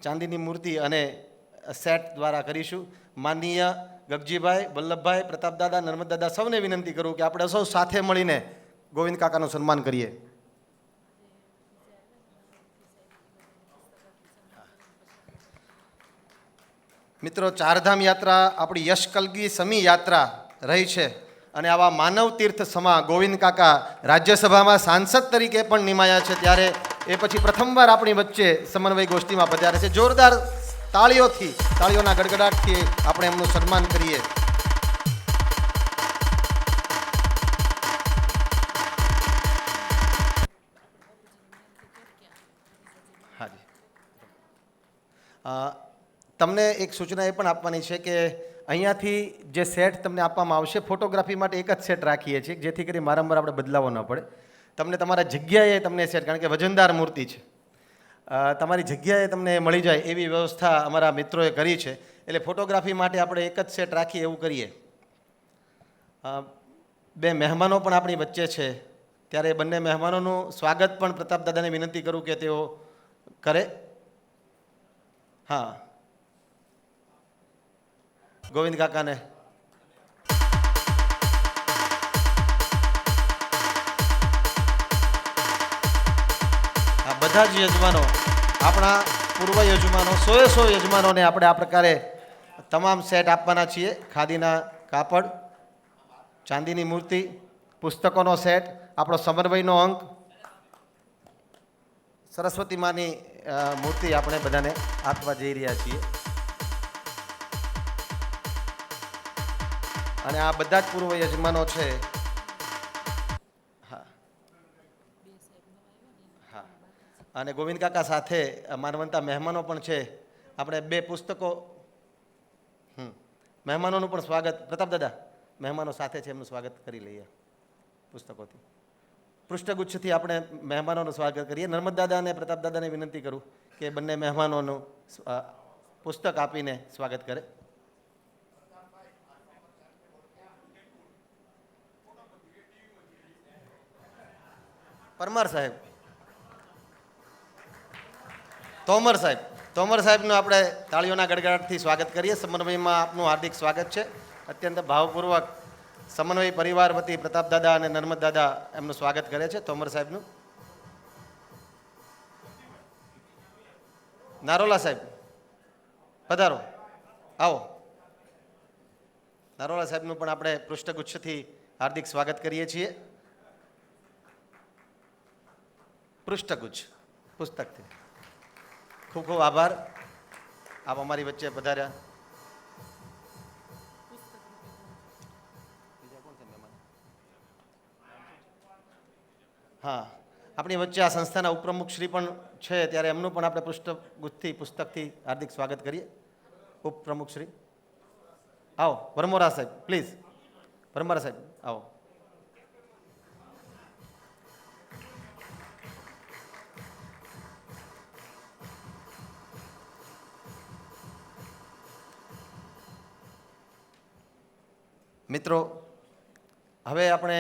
ચાંદીની મૂર્તિ અને સેટ દ્વારા કરીશું. માનનીય ગગજીભાઈ, વલ્લભભાઈ, પ્રતાપદાદા, નર્મદદાદા સૌને વિનંતી કરું કે આપણે સૌ સાથે મળીને ગોવિંદ કાકાનું સન્માન કરીએ. મિત્રો, ચારધામ યાત્રા આપણી યશકલગી સમી યાત્રા રહી છે અને આવા માનવ તીર્થ સમા ગોવિંદ કાકા રાજ્યસભામાં સાંસદ તરીકે પણ નિમાયા છે, ત્યારે એ પછી પ્રથમવાર આપણી વચ્ચે સમન્વય ગોષ્ઠીમાં પધારે છે. જોરદાર તાળીઓના ગડગડાટથી આપણે એમનું સન્માન કરીએ. હાજી, તમને એક સૂચના એ પણ આપવાની છે કે અહીંયાથી જે સેટ તમને આપવામાં આવશે, ફોટોગ્રાફી માટે એક જ સેટ રાખીએ છીએ, જેથી કરી વારંવાર આપણે બદલાવો ન પડે. તમને તમારા જગ્યાએ તમને સેટ, કારણ કે વજનદાર મૂર્તિ છે, તમારી જગ્યાએ તમને મળી જાય એવી વ્યવસ્થા અમારા મિત્રોએ કરી છે. એટલે ફોટોગ્રાફી માટે આપણે એક જ સેટ રાખીએ એવું કરીએ. બે મહેમાનો પણ આપણી વચ્ચે છે, ત્યારે બંને મહેમાનોનું સ્વાગત પણ પ્રતાપદાદાને વિનંતી કરું કે તેઓ કરે. હા, ગોવિંદ કાકાને આ બધા જ યજમાનો, આપણા પૂર્વ યજમાનો, 100 યજમાનોને આપણે આ પ્રકારે તમામ સેટ આપવાના છીએ. ખાદીના કાપડ, ચાંદીની મૂર્તિ, પુસ્તકોનો સેટ, આપણો સમન્વયનો અંક, સરસ્વતી માની મૂર્તિ આપણે બધાને આપવા જઈ રહ્યા છીએ. અને આ બધા જ પૂર્વ યજમાનો છે. હા હા, અને ગોવિંદ કાકા સાથે માનવંતા મહેમાનો પણ છે. આપણે 2 પુસ્તકો, મહેમાનોનું પણ સ્વાગત, પ્રતાપદાદા મહેમાનો સાથે છે, એમનું સ્વાગત કરી લઈએ. પુસ્તકોથી, પૃષ્ઠગુચ્છથી આપણે મહેમાનોનું સ્વાગત કરીએ. નર્મદદાદા અને પ્રતાપદાદાને વિનંતી કરું કે બંને મહેમાનોનું પુસ્તક આપીને સ્વાગત કરે. પરમાર સાહેબ, તોમર સાહેબનું આપણે તાળીઓના ગડગડાટથી સ્વાગત કરીએ. સમન્વયમાં આપનું હાર્દિક સ્વાગત છે. અત્યંત ભાવપૂર્વક સમન્વય પરિવાર વતી પ્રતાપદાદા અને નર્મદદાદા એમનું સ્વાગત કરે છે. તોમર સાહેબનું. નારોલા સાહેબ પધારો, આવો. નારોલા સાહેબનું પણ આપણે પૃષ્ઠગુચ્છથી હાર્દિક સ્વાગત કરીએ છીએ. પૃષ્ઠગુચ્છ પુસ્તકથી ખૂબ ખૂબ આભાર, આપ અમારી વચ્ચે પધાર્યા. હા, આપણી વચ્ચે આ સંસ્થાના ઉપપ્રમુખ શ્રી પણ છે, ત્યારે એમનું પણ આપણે પૃષ્ઠગુચ્છથી પુસ્તકથી હાર્દિક સ્વાગત કરીએ. ઉપપ્રમુખ શ્રી આવો. વરમોરા સાહેબ પ્લીઝ, વરમોરા સાહેબ આવો. મિત્રો, હવે આપણે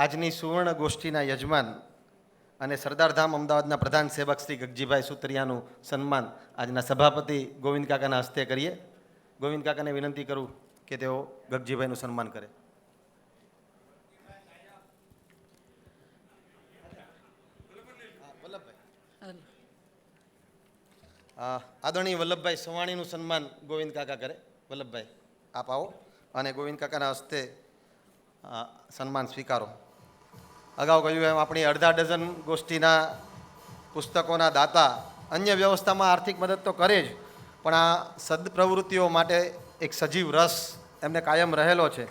આજની સુવર્ણ ગોષ્ઠીના યજમાન અને સરદારધામ અમદાવાદના પ્રધાન સેવક શ્રી ગગજીભાઈ સુતરિયાનું સન્માન આજના સભાપતિ ગોવિંદ કાકાના હસ્તે કરીએ. ગોવિંદ કાકાને વિનંતી કરું કે તેઓ ગગજીભાઈનું સન્માન કરે. આદરણીય વલ્લભભાઈ સવાણીનું સન્માન ગોવિંદ કાકા કરે. વલ્લભભાઈ આપ આવો અને ગોવિંદ કાકાના હસ્તે સન્માન સ્વીકારો. અગાઉ કહ્યું એમ આપણી અડધા ડઝન ગોષ્ઠીના પુસ્તકોના દાતા અન્ય વ્યવસ્થામાં આર્થિક મદદ તો કરે જ, પણ આ સદપ્રવૃત્તિઓ માટે એક સજીવ રસ એમને કાયમ રહેલો છે.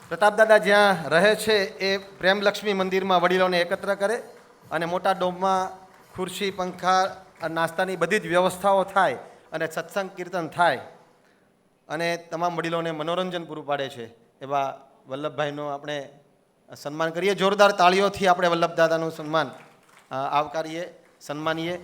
પ્રતાપદાદા જ્યાં રહે છે એ પ્રેમલક્ષ્મી મંદિરમાં વડીલોને એકત્ર કરે અને મોટા ડોમમાં ખુરશી, પંખા, નાસ્તાની બધી જ વ્યવસ્થાઓ થાય અને સત્સંગ કીર્તન થાય અને તમામ વડીલોને મનોરંજન પૂરું પાડે છે. એવા વલ્લભભાઈનું આપણે સન્માન કરીએ. જોરદાર તાળીઓથી આપણે વલ્લભદાદાનું સન્માન આવકારીએ, સન્માનીએ.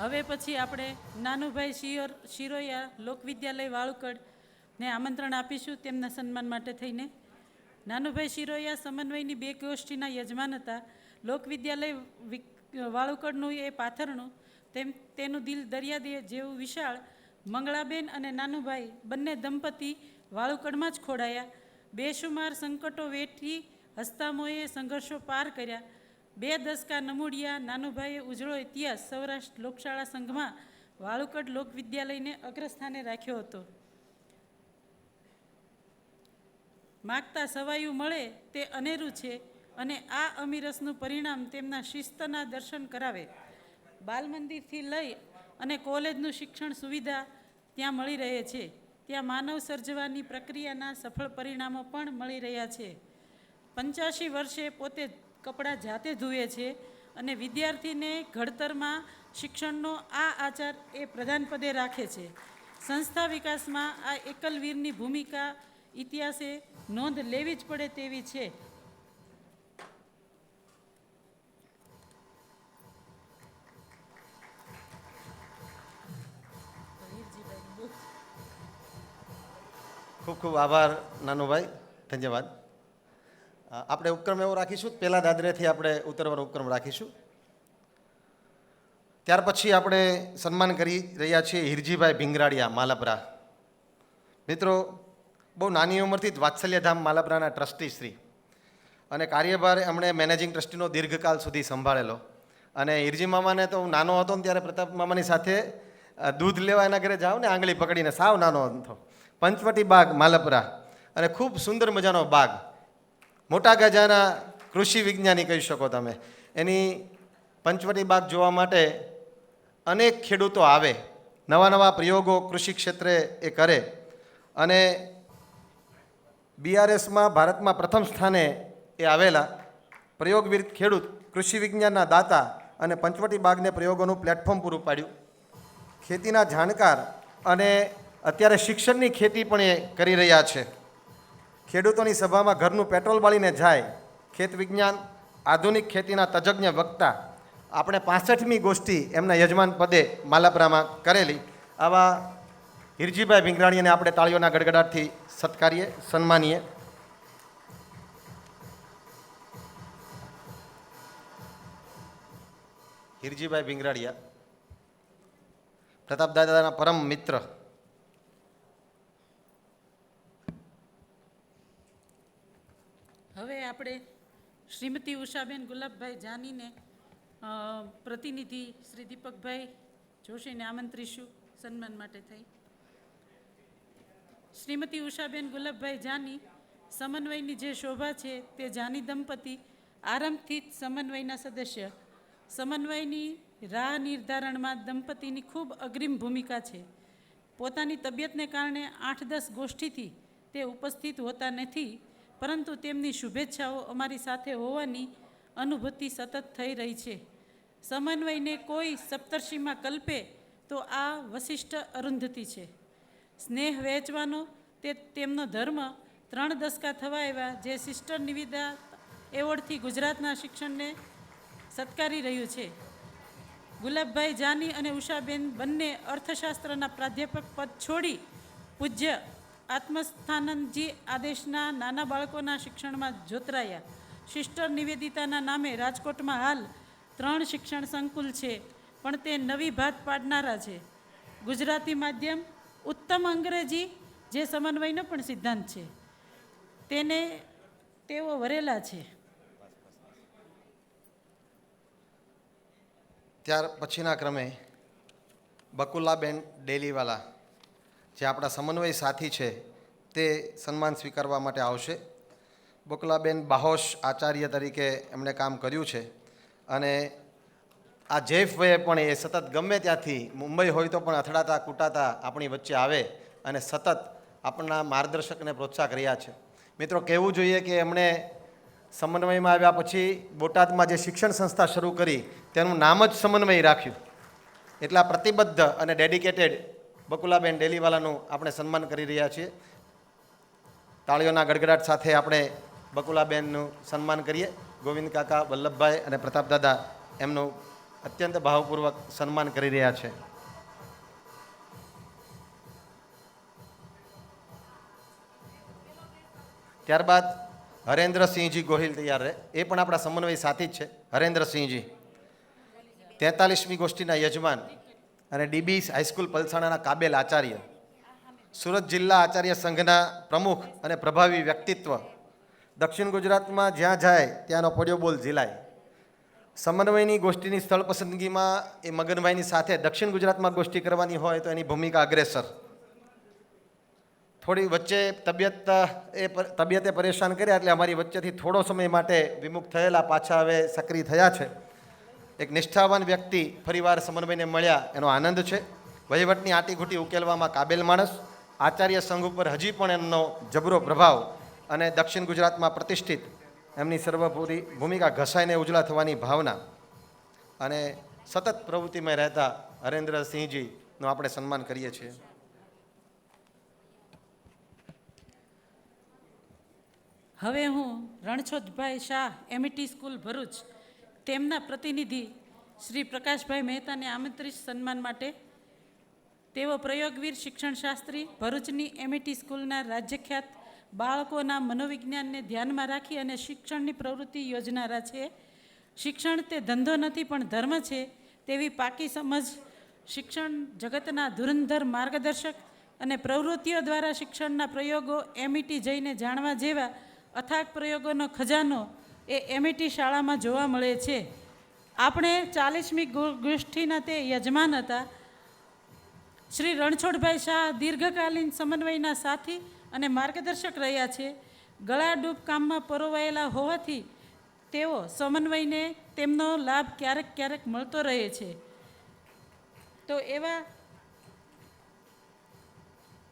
હવે પછી આપણે નાનુભાઈ શિરોયા લોકવિદ્યાલય વાળુકડને આમંત્રણ આપીશું તેમના સન્માન માટે થઈને. નાનુભાઈ શિરોયા સમન્વયની 2 ગોષ્ઠીના યજમાન હતા. લોકવિદ્યાલય વાળુકડનું એ પાથરણું, તેનું દિલ દરિયા જેવું વિશાળ. મંગળાબેન અને નાનુભાઈ બંને દંપતી વાળુકડમાં જ ખોડાયા. બેશુમાર સંકટો વેઠી હસ્તામોએ સંઘર્ષો પાર કર્યા. 2 દશકા નમૂડિયા નાનુભાઈએ ઉજળો ઇતિહાસ સૌરાષ્ટ્ર લોકશાળા સંઘમાં વાળુકડ લોકવિદ્યાલયને અગ્રસ્થાને રાખ્યો હતો. માગતા સવાયું મળે તે અનેરું છે અને આ અમીરસનું પરિણામ તેમના શિસ્તના દર્શન કરાવે. બાલ મંદિરથી લઈ અને કોલેજનું શિક્ષણ સુવિધા ત્યાં મળી રહે છે. ત્યાં માનવ સર્જવાની પ્રક્રિયાના સફળ પરિણામો પણ મળી રહ્યા છે. 85 વર્ષે પોતે કપડાં જાતે ધુએ છે અને વિદ્યાર્થીને ઘડતરમાં શિક્ષણનો આ આચાર એ પ્રધાન પદે રાખે છે. સંસ્થા વિકાસમાં આ એકલવીરની ભૂમિકા ઇતિહાસે નોંધ લેવી જ પડે તેવી છે. ખૂબ ખૂબ આભાર નાનુભાઈ, ધન્યવાદ. આપણે ઉપક્રમ એવો રાખીશું, પહેલા દાદરેથી આપણે ઉતરવાનો ઉપક્રમ રાખીશું. ત્યાર પછી આપણે સન્માન કરી રહ્યા છીએ હિરજીભાઈ ભીંગરાડિયા માલપરા. મિત્રો, બહુ નાની ઉંમરથી જ વાત્સલ્યધામ માલપરાના ટ્રસ્ટી શ્રી અને કાર્યભાર એમણે મેનેજિંગ ટ્રસ્ટીનો દીર્ઘકાળ સુધી સંભાળેલો. અને હિરજી મામાને તો હું નાનો હતો ને ત્યારે પ્રતાપ મામાની સાથે દૂધ લેવા એના ઘરે જાઓ ને આંગળી પકડીને, સાવ નાનો હતો. પંચવટી બાગ માલપરા, અને ખૂબ સુંદર મજાનો બાગ. મોટા ગજાના કૃષિ વિજ્ઞાની કહી શકો તમે. એની પંચવટી બાગ જોવા માટે અનેક ખેડૂતો આવે, નવા નવા પ્રયોગો કૃષિ ક્ષેત્રે એ કરે. અને BRSમાં ભારતમાં પ્રથમ સ્થાને એ આવેલા પ્રયોગવીર ખેડૂત, કૃષિ વિજ્ઞાનના દાતા, અને પંચવટી બાગને પ્રયોગોનું પ્લેટફોર્મ પૂરું પાડ્યું. ખેતીના જાણકાર અને અત્યારે શિક્ષણની ખેતી પણ એ કરી રહ્યા છે. ખેડૂતોની સભામાં ઘરનું પેટ્રોલ બાળીને જાય. ખેત વિજ્ઞાન, આધુનિક ખેતીના તજજ્ઞ વક્તા. આપણે 65મી ગોષ્ઠી એમના યજમાન પદે માલપરામાં કરેલી. આવા હિરજીભાઈ ભીંગરાણીને આપણે તાળીઓના ગડગડાટથી સત્કારીએ, સન્માનીએ. હિરજીભાઈ ભીંગરાડિયા પ્રતાપ દાદાના પરમ મિત્ર. હવે આપણે શ્રીમતી ઉષાબેન ગુલાબભાઈ જાનીને પ્રતિનિધિ શ્રી દીપકભાઈ જોશીને આમંત્રીશું સન્માન માટે થઈ. શ્રીમતી ઉષાબેન ગુલાબભાઈ જાની સમન્વયની જે શોભા છે તે જાની દંપતી આરંભથી જ સમન્વયના સદસ્ય. સમન્વયની રાહ નિર્ધારણમાં દંપતીની ખૂબ અગ્રીમ ભૂમિકા છે. પોતાની તબિયતને કારણે 8-10 ગોષ્ઠીથી તે ઉપસ્થિત હોતા નથી, પરંતુ તેમની શુભેચ્છાઓ અમારી સાથે હોવાની અનુભૂતિ સતત થઈ રહી છે. સમન્વયને કોઈ સપ્તર્ષિમાં કલ્પે તો આ વશિષ્ઠ અરુંધતી છે. સ્નેહ વહેંચવાનો તે તેમનો ધર્મ 3 દશકા થવા આવ્યા જે સિસ્ટર નિવેદા એવોર્ડથી ગુજરાતના શિક્ષણને સત્કારી રહ્યું છે. ગુલાબભાઈ જાની અને ઉષાબેન બંને અર્થશાસ્ત્રના પ્રાધ્યાપક પદ છોડી પૂજ્ય આત્મસ્થાનંદજી આદેશના નાના બાળકોના શિક્ષણમાં જોતરાયા. સિસ્ટર નિવેદિતાના નામે રાજકોટમાં હાલ 3 શિક્ષણ સંકુલ છે, પણ તે નવી ભાત પાડનારા છે. ગુજરાતી માધ્યમ, ઉત્તમ અંગ્રેજી, જે સમન્વયનો પણ સિદ્ધાંત છે, તેને તેઓ વરેલા છે. ત્યાર પછીના ક્રમે બકુલાબેન ડેલીવાલા, જે આપણા સમન્વય સાથી છે, તે સન્માન સ્વીકારવા માટે આવશે. બકુલાબેન બાહોશ આચાર્ય તરીકે એમણે કામ કર્યું છે. અને આ જેફભાઈએ પણ એ સતત ગમે ત્યાંથી મુંબઈ હોય તો પણ અથડાતા કૂટાતા આપણી વચ્ચે આવે અને સતત આપણા માર્ગદર્શકને પ્રોત્સાહન રહ્યા છે. મિત્રો, કહેવું જોઈએ કે એમણે સમન્વયમાં આવ્યા પછી બોટાદમાં જે શિક્ષણ સંસ્થા શરૂ કરી તેનું નામ જ સમન્વય રાખ્યું. એટલા પ્રતિબદ્ધ અને ડેડિકેટેડ બકુલાબેન ડેલીવાલાનું આપણે સન્માન કરી રહ્યા છીએ. તાળીઓના ગડગડાટ સાથે આપણે બકુલાબેનનું સન્માન કરીએ. ગોવિંદ કાકા, વલ્લભભાઈ અને પ્રતાપ દાદા એમનું અત્યંત ભાવપૂર્વક સન્માન કરી રહ્યા છે. ત્યારબાદ હરેન્દ્રસિંહજી ગોહિલ તૈયાર રહે, એ પણ આપણા સમન્વય સાથી જ છે. હરેન્દ્રસિંહજી 43મી ગોષ્ઠીના યજમાન અને ડીબી હાઈસ્કૂલ પલસાણાના કાબેલ આચાર્ય, સુરત જિલ્લા આચાર્ય સંઘના પ્રમુખ અને પ્રભાવી વ્યક્તિત્વ. દક્ષિણ ગુજરાતમાં જ્યાં જાય ત્યાંનો પડ્યો બોલ ઝીલાય. સમન્વયની ગોષ્ઠીની સ્થળ પસંદગીમાં એ મગનભાઈની સાથે દક્ષિણ ગુજરાતમાં ગોષ્ઠી કરવાની હોય તો એની ભૂમિકા અગ્રેસર. થોડી વચ્ચે તબિયતે પરેશાન કર્યા એટલે અમારી વચ્ચેથી થોડો સમય માટે વિમુખ થયેલા પાછા હવે સક્રિય થયા છે. એક નિષ્ઠાવાન વ્યક્તિ ફરીવાર સમન્વયને મળ્યા એનો આનંદ છે. વહીવટની આંટીઘૂંટી ઉકેલવામાં કાબેલ માણસ, આચાર્ય સંઘ ઉપર હજી પણ એમનો જબરો પ્રભાવ અને દક્ષિણ ગુજરાતમાં પ્રતિષ્ઠિત એમની સર્વપૂરી ભૂમિકા ઘસાઈને ઉજળા થવાની ભાવના અને સતત પ્રવૃત્તિમાં રહેતા હરેન્દ્રસિંહજીનું આપણે સન્માન કરીએ છીએ. હવે હું રણછોડભાઈ શાહ એમઈટી સ્કૂલ ભરૂચ તેમના પ્રતિનિધિ શ્રી પ્રકાશભાઈ મહેતાને આમંત્રિત સન્માન માટે. તેઓ પ્રયોગવીર શિક્ષણશાસ્ત્રી, ભરૂચની એમઈટી સ્કૂલના રાજ્યખ્યાત બાળકોના મનોવિજ્ઞાનને ધ્યાનમાં રાખી અને શિક્ષણની પ્રવૃત્તિ યોજનારા છે. શિક્ષણ તે ધંધો નથી પણ ધર્મ છે તેવી પાકી સમજ શિક્ષણ જગતના ધુરંધર માર્ગદર્શક અને પ્રવૃત્તિઓ દ્વારા શિક્ષણના પ્રયોગો એમઈટી જઈને જાણવા જેવા અથાગ પ્રયોગોનો ખજાનો એ એમઈટી શાળામાં જોવા મળે છે. આપણે 40મી ગોષ્ઠીના તે યજમાન હતા. શ્રી રણછોડભાઈ શાહ દીર્ઘકાલીન સમન્વયના સાથી અને માર્ગદર્શક રહ્યા છે. ગળાડૂબ કામમાં પરોવાયેલા હોવાથી તેઓ સમન્વયને તેમનો લાભ ક્યારેક ક્યારેક મળતો રહે છે. તો એવા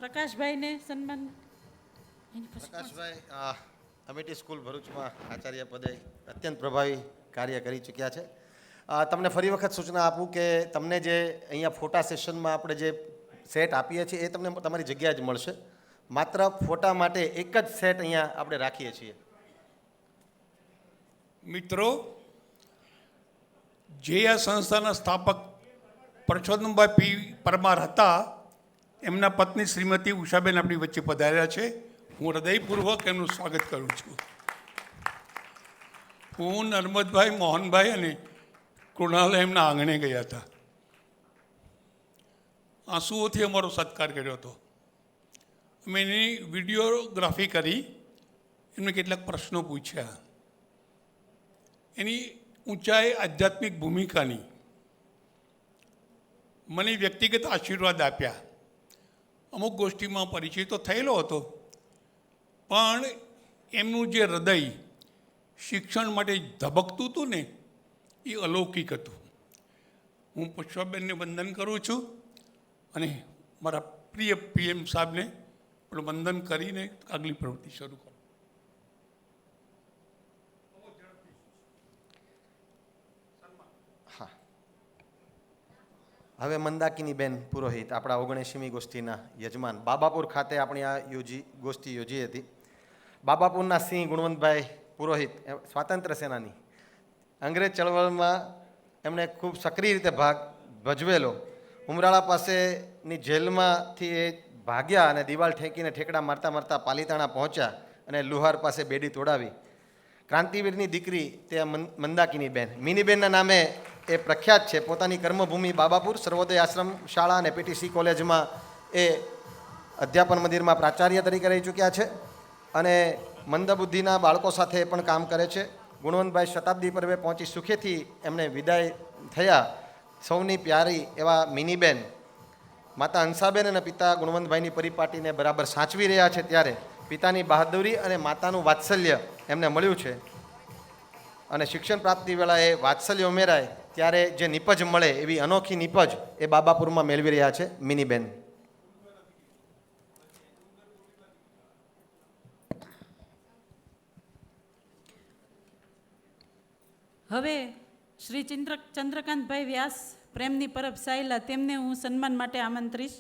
પ્રકાશભાઈને સન્માન. પ્રકાશભાઈ એમઈટી સ્કૂલ ભરૂચમાં આચાર્ય પદે અત્યંત પ્રભાવી કાર્ય કરી ચૂક્યા છે. તમને ફરી વખત સૂચના આપું કે તમને જે અહીંયા ફોટા સેશનમાં આપણે જે સેટ આપીએ છીએ એ તમને તમારી જગ્યાએ જ મળશે. માત્ર ફોટા માટે એક જ સેટ અહીંયા આપણે રાખીએ છીએ. મિત્રો, જે આ સંસ્થાના સ્થાપક પરસોત્તમભાઈ પી પરમાર હતા, એમના પત્ની શ્રીમતી ઉષાબેન આપણી વચ્ચે પધાર્યા છે. હું હૃદયપૂર્વક એમનું સ્વાગત કરું છું. હું નર્મદભાઈ, મોહનભાઈ અને કૃણાલ એમના આંગણે ગયા હતા. આંસુઓથી અમારો સત્કાર કર્યો હતો. અમે એની વિડીયોગ્રાફી કરી, એમને કેટલાક પ્રશ્નો પૂછ્યા. એની ઊંચાઈ આધ્યાત્મિક ભૂમિકાની મને વ્યક્તિગત આશીર્વાદ આપ્યા. અમુક ગોષ્ઠીમાં પરિચય તો થયેલો હતો, પણ એમનું જે હૃદય શિક્ષણ માટે ધબકતું હતું ને, એ અલૌકિક હતું. હું પુષ્પાબેનને વંદન કરું છું અને મારા પ્રિય પીએમ સાહેબને પણ વંદન કરીને આગલી પ્રવૃત્તિ શરૂ કરું. હા, હવે મંદાકિની બેન પુરોહિત, આપણા 79મી ગોષ્ઠીના યજમાન, બાબાપુર ખાતે આપણી આ ગોષ્ઠી યોજી હતી. બાબાપુરના સિંહ ગુણવંતભાઈ પુરોહિત સ્વાતંત્ર્ય સેનાની, અંગ્રેજ ચળવળમાં એમણે ખૂબ સક્રિય રીતે ભાગ ભજવેલો. ઉમરાળા પાસેની જેલમાંથી એ ભાગ્યા અને દિવાલ ઠેકીને ઠેકડા મારતા મારતા પાલીતાણા પહોંચ્યા અને લુહાર પાસે બેડી તોડાવી. ક્રાંતિવીરની દીકરી તે મંદાકિની બેન, મિનીબેનના નામે એ પ્રખ્યાત છે. પોતાની કર્મભૂમિ બાબાપુર સર્વોદય આશ્રમ શાળા અને પીટીસી કોલેજમાં એ અધ્યાપન મંદિરમાં પ્રાચાર્ય તરીકે રહી ચૂક્યા છે અને મંદબુદ્ધિના બાળકો સાથે પણ કામ કરે છે. ગુણવંતભાઈ શતાબ્દી પર્વે પહોંચી સુખેથી એમને વિદાય થયા. સૌની પ્યારી એવા મિનીબેન માતા હંસાબેન અને પિતા ગુણવંતભાઈની પરિપાટીને બરાબર સાચવી રહ્યા છે. ત્યારે પિતાની બહાદુરી અને માતાનું વાત્સલ્ય એમને મળ્યું છે અને શિક્ષણ પ્રાપ્તિ વેળાએ વાત્સલ્ય ઉમેરાય ત્યારે જે નિપજ મળે એવી અનોખી નિપજ એ બાબાપુરમાં મેળવી રહ્યા છે મિનીબેન. હવે શ્રી ચંદ્રકાંતભાઈ વ્યાસ પ્રેમની પરબ સાયલા, તેમને હું સન્માન માટે આમંત્રીશ.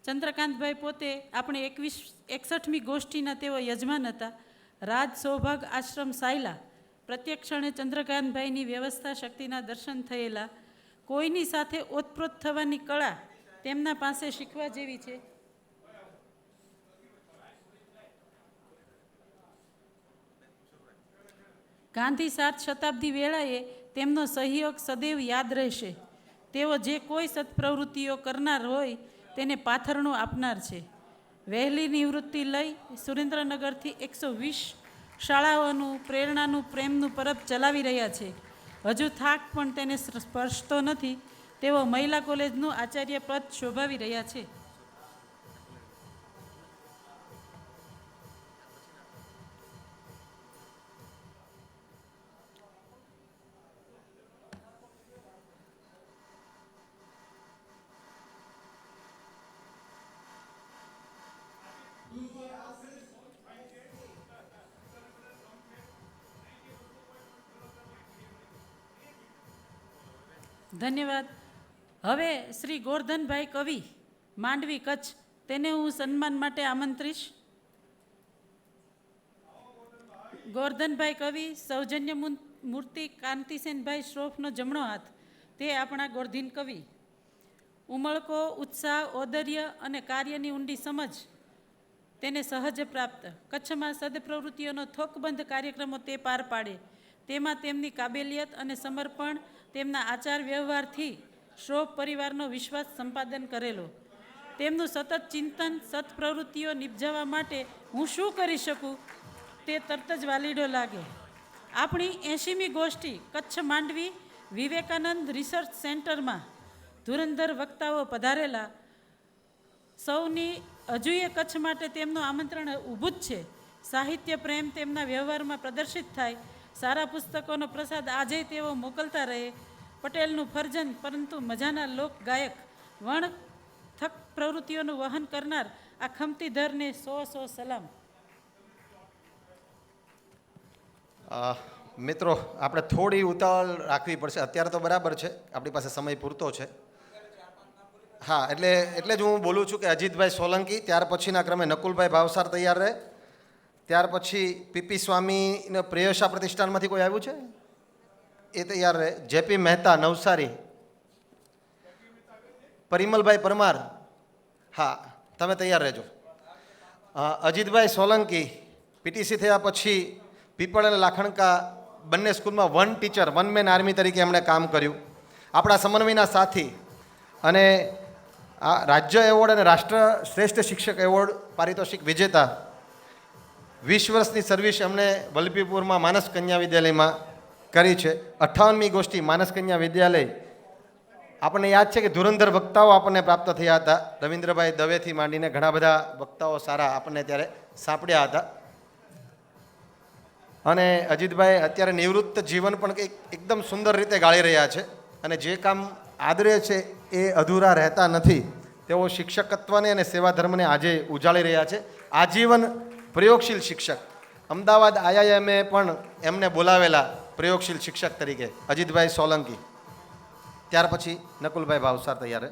ચંદ્રકાંતભાઈ પોતે આપણે 61મી ગોષ્ઠીના તેઓ યજમાન હતા. રાજ સૌભાગ આશ્રમ સાયલા પ્રત્યેક ક્ષણે ચંદ્રકાંતભાઈની વ્યવસ્થા શક્તિના દર્શન થયેલા. કોઈની સાથે ઓતપ્રોત થવાની કળા તેમના પાસે શીખવા જેવી છે. ગાંધી 7 શતાબ્દી વેળાએ તેમનો સહયોગ સદૈવ યાદ રહેશે. તેઓ જે કોઈ સત્પ્રવૃત્તિઓ કરનાર હોય તેને પાથરણું આપનાર છે. વહેલી નિવૃત્તિ લઈ સુરેન્દ્રનગરથી 120 શાળાઓનું પ્રેરણાનું પ્રેમનું પરબ ચલાવી રહ્યા છે. હજુ થાક પણ તેને સ્પર્શતો નથી. તેઓ મહિલા કોલેજનું આચાર્ય પદ શોભાવી રહ્યા છે. ધન્યવાદ. હવે શ્રી ગોરધનભાઈ કવિ, માંડવી, કચ્છ, તેને હું સન્માન માટે આમંત્રીશ. ગોરધનભાઈ કવિ, સૌજન્ય મૂર્તિ, કાંતિસેનભાઈ શ્રોફનો જમણો હાથ, તે આપણા ગોરધીન કવિ. ઉમળકો, ઉત્સાહ, ઔદર્ય અને કાર્યની ઊંડી સમજ તેને સહજ પ્રાપ્ત. કચ્છમાં સદપ્રવૃત્તિઓનો થોકબંધ કાર્યક્રમો તે પાર પાડે. તેમાં તેમની કાબેલિયત અને સમર્પણ, તેમના આચાર વ્યવહારથી શ્રોફ પરિવારનો વિશ્વાસ સંપાદન કરેલો. તેમનું સતત ચિંતન, સત્પ્રવૃત્તિઓ નિપજાવવા માટે હું શું કરી શકું તે તરત જ વાલીડો લાગે. આપણી 80મી ગોષ્ઠી કચ્છ માંડવી વિવેકાનંદ રિસર્ચ સેન્ટરમાં ધુરંધર વક્તાઓ પધારેલા. સૌની હજુએ કચ્છ માટે તેમનું આમંત્રણ ઊભું જ છે. સાહિત્ય પ્રેમ તેમના વ્યવહારમાં પ્રદર્શિત થાય. સારા પુસ્તકોનો પ્રસાદ આજે તેઓ મોકલતા રહે. પટેલનું ફરજંદ પરંતુ મજાના લોક ગાયક, વણ થક પ્રવૃત્તિઓનું વહન કરનાર આ ખમતીધરને 100 સલામ. મિત્રો, આપણે થોડી ઉતાવળ રાખવી પડશે. અત્યારે તો બરાબર છે, આપણી પાસે સમય પૂરતો છે. હા, એટલે જ હું બોલું છું કે અજીતભાઈ સોલંકી, ત્યાર પછીના ક્રમે નકુલભાઈ ભાવસાર તૈયાર રહે. ત્યાર પછી પીપી સ્વામીને પ્રેયસા પ્રતિષ્ઠાનમાંથી કોઈ આવ્યું છે એ તૈયાર રહે. જેપી મહેતા નવસારી, પરિમલભાઈ પરમાર, હા તમે તૈયાર રહેજો. અજીતભાઈ સોલંકી, પીટીસી થયા પછી પીપળ અને લાખણકા બંને સ્કૂલમાં one teacher, one man army તરીકે એમણે કામ કર્યું. આપણા સમન્વયના સાથી અને આ રાજ્ય એવોર્ડ અને રાષ્ટ્ર શ્રેષ્ઠ શિક્ષક એવોર્ડ પારિતોષિક વિજેતા. 20 વર્ષની સર્વિસ એમણે વલભીપુરમાં માનસ કન્યા વિદ્યાલયમાં કરી છે. 58મી ગોષ્ઠી માનસ કન્યા વિદ્યાલય. આપણને યાદ છે કે ધુરંધર વક્તાઓ આપણને પ્રાપ્ત થયા હતા. રવિન્દ્રભાઈ દવેથી માંડીને ઘણા બધા વક્તાઓ સારા આપણને ત્યારે સાંપડ્યા હતા. અને અજીતભાઈ અત્યારે નિવૃત્ત જીવન પણ એકદમ સુંદર રીતે ગાળી રહ્યા છે. અને જે કામ આદરે છે એ અધૂરા રહેતા નથી. તેઓ શિક્ષકત્વને અને સેવા ધર્મને આજે ઉજાળી રહ્યા છે. આજીવન પ્રયોગશીલ શિક્ષક. અમદાવાદ આઈઆઈએમએ પણ એમને બોલાવેલા પ્રયોગશીલ શિક્ષક તરીકે અજીતભાઈ સોલંકી. ત્યાર પછી નકુલભાઈ ભાવસાર તૈયાર.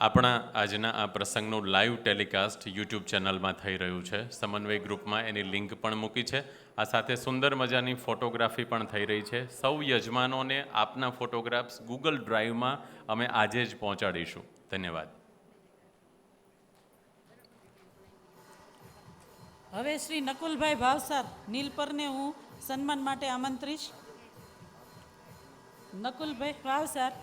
આપણા આજના આ પ્રસંગનું લાઈવ ટેલિકાસ્ટ યુટ્યુબ ચેનલમાં થઈ રહ્યું છે. સમન્વય ગ્રુપમાં એની લિંક પણ મૂકી છે. આ સાથે સુંદર મજાની ફોટોગ્રાફી પણ થઈ રહી છે. સૌ યજમાનોને આપના ફોટોગ્રાફ્સ ગૂગલ ડ્રાઈવમાં અમે આજે જ પહોંચાડીશું. ધન્યવાદ. હવે શ્રી નકુલભાઈ ભાવસાર નીલપરને હું સન્માન માટે આમંત્રીશ. નકુલભાઈ ભાવસાર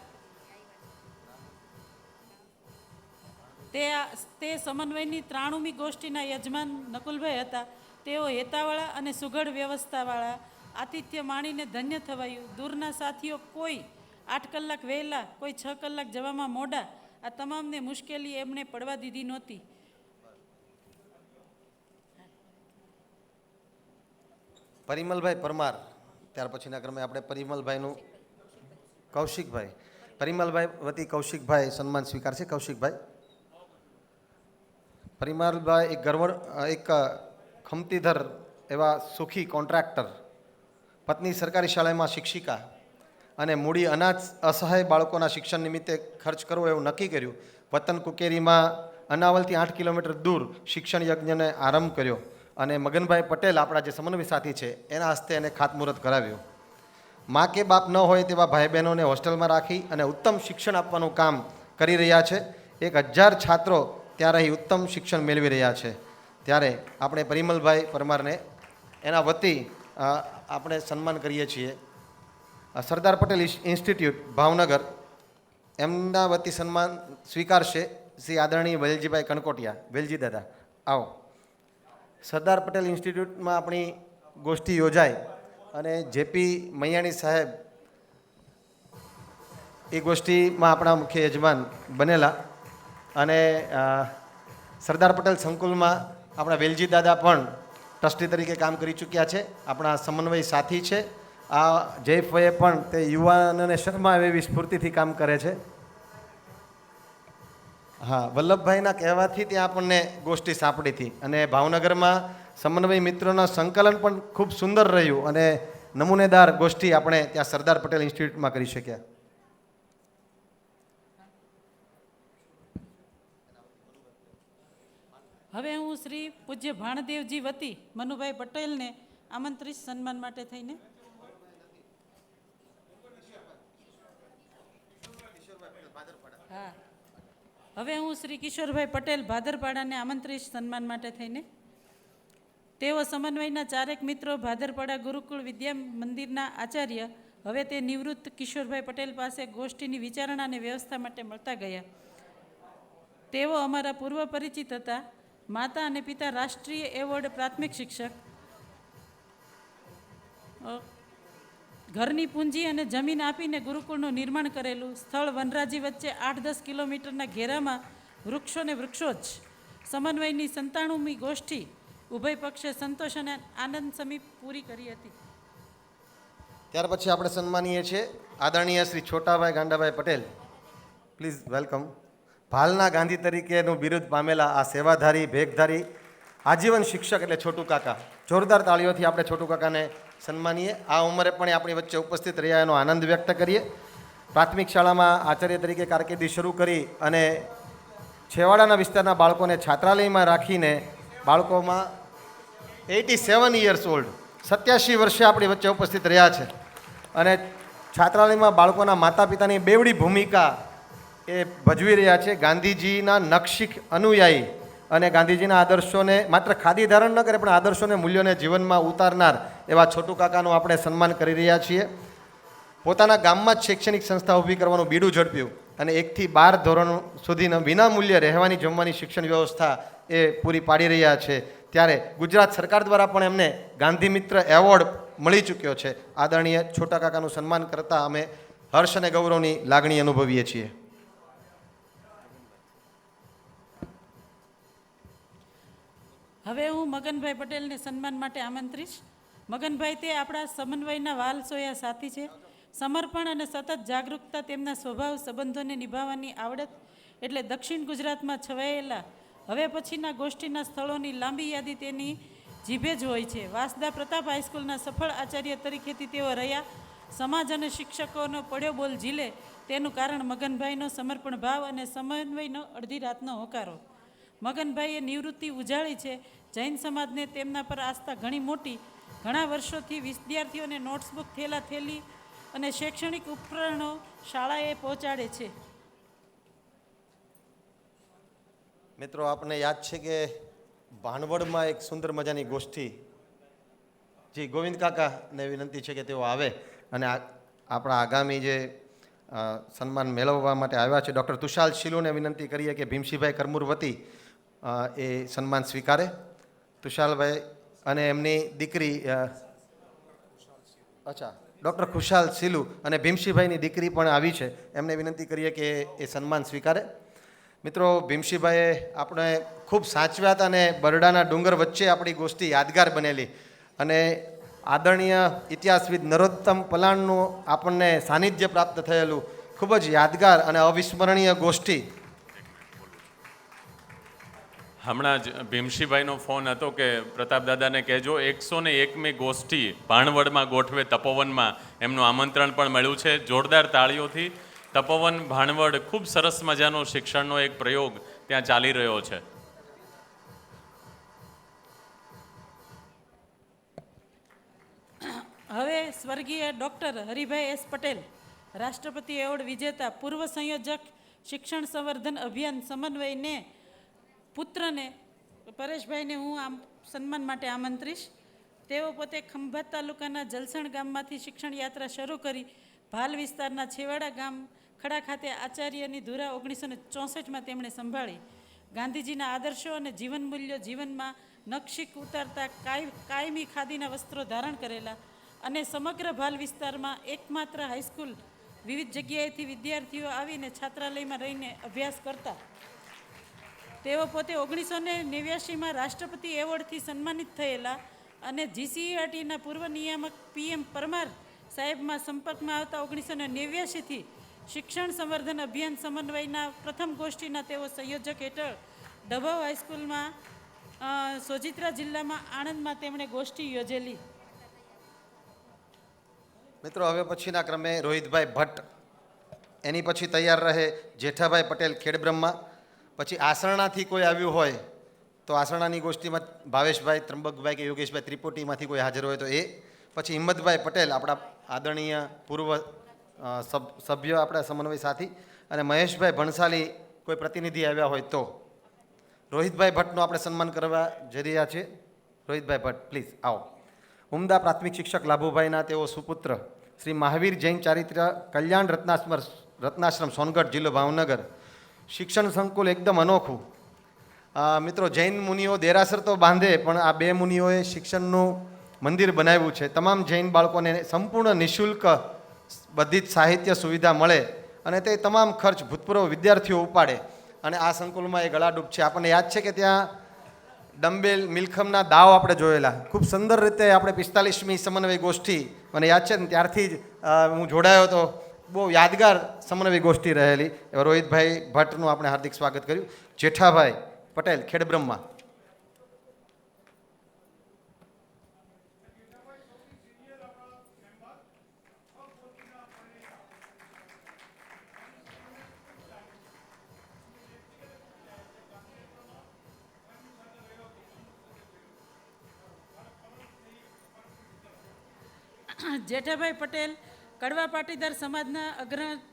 તે સમન્વયની 93મી ગોષ્ઠીના યજમાન નકુલભાઈ હતા. તેઓ હેતાવાળા અને સુઘડ વ્યવસ્થાવાળા. આતિથ્ય માણીને ધન્ય થવાયું. દૂરના સાથીઓ કોઈ 8 કલાક વહેલા, કોઈ 6 કલાક જવામાં મોડા. આ તમામને મુશ્કેલી એમણે પડવા દીધી નહોતી. પરિમલભાઈ પરમાર. ત્યાર પછીના ક્રમે આપણે પરિમલભાઈનું કૌશિકભાઈ, પરિમલભાઈ વતી કૌશિકભાઈ સન્માન સ્વીકારશે. કૌશિકભાઈ. પરિમલભાઈ એક ખમતીધર એવા સુખી કોન્ટ્રાક્ટર, પત્ની સરકારી શાળામાં શિક્ષિકા અને મૂડી અનાજ અસહાય બાળકોના શિક્ષણ નિમિત્તે ખર્ચ કરવો એવું નક્કી કર્યું. વતન કુકેરીમાં અનાવલથી 8 કિલોમીટર દૂર શિક્ષણ યજ્ઞને આરંભ કર્યો અને મગનભાઈ પટેલ આપણા જે સમન્વય સાથી છે એના હસ્તે એને ખાતમુહૂર્ત કરાવ્યું. મા કે બાપ ન હોય તેવા ભાઈ બહેનોને હોસ્ટેલમાં રાખી અને ઉત્તમ શિક્ષણ આપવાનું કામ કરી રહ્યા છે. 1000 છાત્રો ત્યાં રહી ઉત્તમ શિક્ષણ મેળવી રહ્યા છે. ત્યારે આપણે પરિમલભાઈ પરમારને એના વતી આપણે સન્માન કરીએ છીએ. સરદાર પટેલ ઇન્સ્ટિટ્યૂટ ભાવનગર એમના વતી સન્માન સ્વીકારશે શ્રી આદરણીય વેલજીભાઈ કણકોટિયા. વેલજી દાદા આવો. સરદાર પટેલ ઇન્સ્ટિટ્યૂટમાં આપણી ગોષ્ઠી યોજાય અને જેપી મૈયાણી સાહેબ એ ગોષ્ઠીમાં આપણા મુખ્ય યજમાન બનેલા અને સરદાર પટેલ સંકુલમાં આપણા વેલજી દાદા પણ ટ્રસ્ટી તરીકે કામ કરી ચૂક્યા છે. આપણા સમન્વય સાથી છે. આ જયફભાઈએ પણ તે યુવાનોને શરમા એવી સ્ફૂર્તિથી કામ કરે છે. હા, વલ્લભભાઈના કહેવાથી ત્યાં આપણને ગોષ્ઠી સાંપડી હતી અને ભાવનગરમાં સમન્વય મિત્રોના સંકલન પણ ખૂબ સુંદર રહ્યું અને નમૂનેદાર ગોષ્ઠી આપણે ત્યાં સરદાર પટેલ ઇન્સ્ટિટ્યૂટમાં કરી શક્યા. હવે હું શ્રી પૂજ્ય ભાણદેવજી વતી મનુભાઈ પટેલને આમંત્રિત સન્માન માટે થઈને હા હવે હું શ્રી કિશોરભાઈ પટેલ ભાદરપાડાને આમંત્રિત સન્માન માટે થઈને તેઓ સમન્વયના 4 મિત્રો ભાદરપાડા ગુરુકુળ વિદ્યા મંદિરના આચાર્ય હવે તે નિવૃત્ત કિશોરભાઈ પટેલ પાસે ગોષ્ઠીની વિચારણા અને વ્યવસ્થા માટે મળતા ગયા. તેઓ અમારા પૂર્વ પરિચિત હતા. માતા અને પિતા રાષ્ટ્રીય એવોર્ડ પ્રાથમિક શિક્ષક. ઘરની પૂંજી અને જમીન આપીને ગુરુકુળનું નિર્માણ કરેલું. સ્થળ વનરાજી વચ્ચે 8-10 કિલોમીટરના ઘેરામાં વૃક્ષો ને વૃક્ષો જ. સમન્વયની 97મી ગોષ્ઠી ઉભય પક્ષે સંતોષ અને આનંદ સમી પૂરી કરી હતી. ત્યાર પછી આપણે સન્માનીએ છીએ આદરણીય શ્રી છોટાભાઈ ગાંડાભાઈ પટેલ. Please welcome. ભાલના ગાંધી તરીકેનું બિરુદ પામેલા આ સેવાધારી ભેખધારી આજીવન શિક્ષક એટલે છોટુ કાકા. જોરદાર તાળીઓથી આપણે છોટુ કાકાને સન્માનીએ. આ ઉંમરે પણ આપણી વચ્ચે ઉપસ્થિત રહ્યા એનો આનંદ વ્યક્ત કરીએ. પ્રાથમિક શાળામાં આચાર્ય તરીકે કારકિર્દી શરૂ કરી અને છેવાડાના વિસ્તારના બાળકોને છાત્રાલયમાં રાખીને બાળકોમાં 87 યર્સ ઓલ્ડ 87 વર્ષે આપણી વચ્ચે ઉપસ્થિત રહ્યા છે અને છાત્રાલયમાં બાળકોના માતા પિતાની બેવડી ભૂમિકા એ ભજવી રહ્યા છે. ગાંધીજીના નખશિખ અનુયાયી અને ગાંધીજીના આદર્શોને માત્ર ખાદી ધારણ ન કરે પણ આદર્શોને મૂલ્યોને જીવનમાં ઉતારનાર એવા છોટુ કાકાનું આપણે સન્માન કરી રહ્યા છીએ. પોતાના ગામમાં જ શૈક્ષણિક સંસ્થા ઊભી કરવાનું બીડું ઝડપ્યું અને 1 થી 12 ધોરણ સુધીના વિનામૂલ્યે રહેવાની જમવાની શિક્ષણ વ્યવસ્થા એ પૂરી પાડી રહ્યા છે. ત્યારે ગુજરાત સરકાર દ્વારા પણ એમને ગાંધી મિત્ર એવોર્ડ મળી ચૂક્યો છે. આદરણીય છોટા કાકાનું સન્માન કરતાં અમે હર્ષ અને ગૌરવની લાગણી અનુભવીએ છીએ. હવે હું મગનભાઈ પટેલને સન્માન માટે આમંત્રીશ. મગનભાઈ તે આપણા સમન્વયના વાલસોયા સાથી છે. સમર્પણ અને સતત જાગૃતતા તેમના સ્વભાવ સંબંધોને નિભાવવાની આવડત એટલે દક્ષિણ ગુજરાતમાં છવાયેલા હવે પછીના ગોષ્ઠીના સ્થળોની લાંબી યાદી તેની જીભે જ હોય છે. વાસદા પ્રતાપ હાઈસ્કૂલના સફળ આચાર્ય તરીકેથી તેઓ રહ્યા. સમાજ અને શિક્ષકોનો પડ્યો બોલ ઝીલે તેનું કારણ મગનભાઈનો સમર્પણ ભાવ અને સમન્વયનો અડધી રાતનો હોકારો. મગનભાઈએ નિવૃત્તિ ઉજાળી છે. જૈન સમાજને તેમના પર આસ્થા ઘણી મોટી. ઘણા વર્ષોથી વિદ્યાર્થીઓને નોટ્સબુક થેલા થેલી અને શૈક્ષણિક ઉપકરણો શાળાએ પહોંચાડે છે. મિત્રો, આપને યાદ છે કે ભાણવડમાં એક સુંદર મજાની ગોષ્ઠી જે ગોવિંદ કાકાને વિનંતી છે કે તેઓ આવે અને આપણા આગામી જે સન્માન મેળવવા માટે આવ્યા છે ડૉક્ટર તુષાલ શીલુને વિનંતી કરીએ કે ભીમસિંહભાઈ કરમુર વતી એ સન્માન સ્વીકારે. તુષાલભાઈ અને એમની દીકરી ડૉક્ટર ખુશાલ શીલુ અને ભીમસિંહભાઈની દીકરી પણ આવી છે. એમને વિનંતી કરીએ કે એ સન્માન સ્વીકારે. મિત્રો, ભીમસિંહભાઈએ આપણે ખૂબ સાચવ્યા હતા અને બરડાના ડુંગર વચ્ચે આપણી ગોષ્ઠી યાદગાર બનેલી અને આદરણીય ઇતિહાસવિદ નરોત્તમ પલાણનું આપણને સાનિધ્ય પ્રાપ્ત થયેલું ખૂબ જ યાદગાર અને અવિસ્મરણીય ગોષ્ઠી. હમણાં જ ભીમશીભાઈનો ફોન હતો કે પ્રતાપ દાદાને કહેજો 101મી ગોષ્ઠી ભાણવડમાં ગોઠવે તપોવનમાં એમનું આમંત્રણ પણ મળ્યું છે. જોરદાર તાળીઓથી તપોવન ભાણવડ ખૂબ સરસ મજાનો શિક્ષણનો એક પ્રયોગ ત્યાં ચાલી રહ્યો છે. હવે સ્વર્ગીય ડૉક્ટર હરિભાઈ એસ પટેલ, રાષ્ટ્રપતિ એવોર્ડ વિજેતા, પૂર્વ સંયોજક શિક્ષણ સંવર્ધન અભિયાન સમન્વયને પુત્રને પરેશભાઈને હું સન્માન માટે આમંત્રીશ. તેઓ પોતે ખંભાત તાલુકાના જલસણ ગામમાંથી શિક્ષણ યાત્રા શરૂ કરી ભાલ વિસ્તારના છેવાડા ગામ ખડા ખાતે આચાર્યની ધુરા 1964માં તેમણે સંભાળી. ગાંધીજીના આદર્શો અને જીવન મૂલ્યો જીવનમાં નકશીક ઉતારતા કાયમી ખાદીના વસ્ત્રો ધારણ કરેલા અને સમગ્ર ભાલ વિસ્તારમાં એકમાત્ર હાઈસ્કૂલ, વિવિધ જગ્યાએથી વિદ્યાર્થીઓ આવીને છાત્રાલયમાં રહીને અભ્યાસ કરતા. તેઓ પોતે 1989માં રાષ્ટ્રપતિ એવોર્ડથી સન્માનિત થયેલા અને GCERTના પૂર્વ નિયામક PM પરમાર સાહેબમાં સંપર્કમાં આવતા 1989થી શિક્ષણ સંવર્ધન અભિયાન સમન્વયના પ્રથમ ગોષ્ઠીના તેઓ સંયોજક હેઠળ ડભોઈ હાઈસ્કૂલમાં સોજિત્રા જિલ્લામાં આણંદમાં તેમણે ગોષ્ઠી યોજેલી. મિત્રો, હવે પછીના ક્રમે રોહિતભાઈ ભટ્ટ, એની પછી તૈયાર રહે જેઠાભાઈ પટેલ ખેડબ્રહ્મા. પછી આસરણાથી કોઈ આવ્યું હોય તો આસરણાની ગોષ્ઠીમાં ભાવેશભાઈ, ત્રંબકભાઈ કે યોગેશભાઈ ત્રિપુટીમાંથી કોઈ હાજર હોય તો એ. પછી હિંમતભાઈ પટેલ, આપણા આદરણીય પૂર્વ સભ્ય, આપણા સમન્વય સાથી. અને મહેશભાઈ ભણસાલી કોઈ પ્રતિનિધિ આવ્યા હોય તો. રોહિતભાઈ ભટ્ટનું આપણે સન્માન કરવા જઈ રહ્યા છીએ. રોહિતભાઈ ભટ્ટ, પ્લીઝ આવો. ઉમદા પ્રાથમિક શિક્ષક લાભુભાઈના તેઓ સુપુત્ર શ્રી મહાવીર જૈન ચારિત્ર કલ્યાણ રત્નાશ્રમ સોનગઢ, જિલ્લો ભાવનગર. શિક્ષણ સંકુલ એકદમ અનોખું. મિત્રો, જૈન મુનિઓ દેરાસર તો બાંધે, પણ આ બે મુનિઓએ શિક્ષણનું મંદિર બનાવ્યું છે. તમામ જૈન બાળકોને સંપૂર્ણ નિઃશુલ્ક બધી જ સાહિત્ય સુવિધા મળે અને તે તમામ ખર્ચ ભૂતપૂર્વ વિદ્યાર્થીઓ ઉપાડે. અને આ સંકુલમાં એ ગળાડૂબ છે. આપણને યાદ છે કે ત્યાં ડમ્બેલ, મિલખમના દાવ આપણે જોયેલા. ખૂબ સુંદર રીતે આપણે 45મી સમન્વય ગોષ્ઠી, મને યાદ છે ને ત્યારથી જ હું જોડાયો હતો. બહુ યાદગાર સમન્વય ગોષ્ઠી રહેલી. એવા રોહિતભાઈ ભટ્ટનું આપણે હાર્દિક સ્વાગત કર્યું. જેઠાભાઈ પટેલ ખેડબ્રહ્મા. જેઠાભાઈ પટેલ કડવા પાટીદાર સમાજના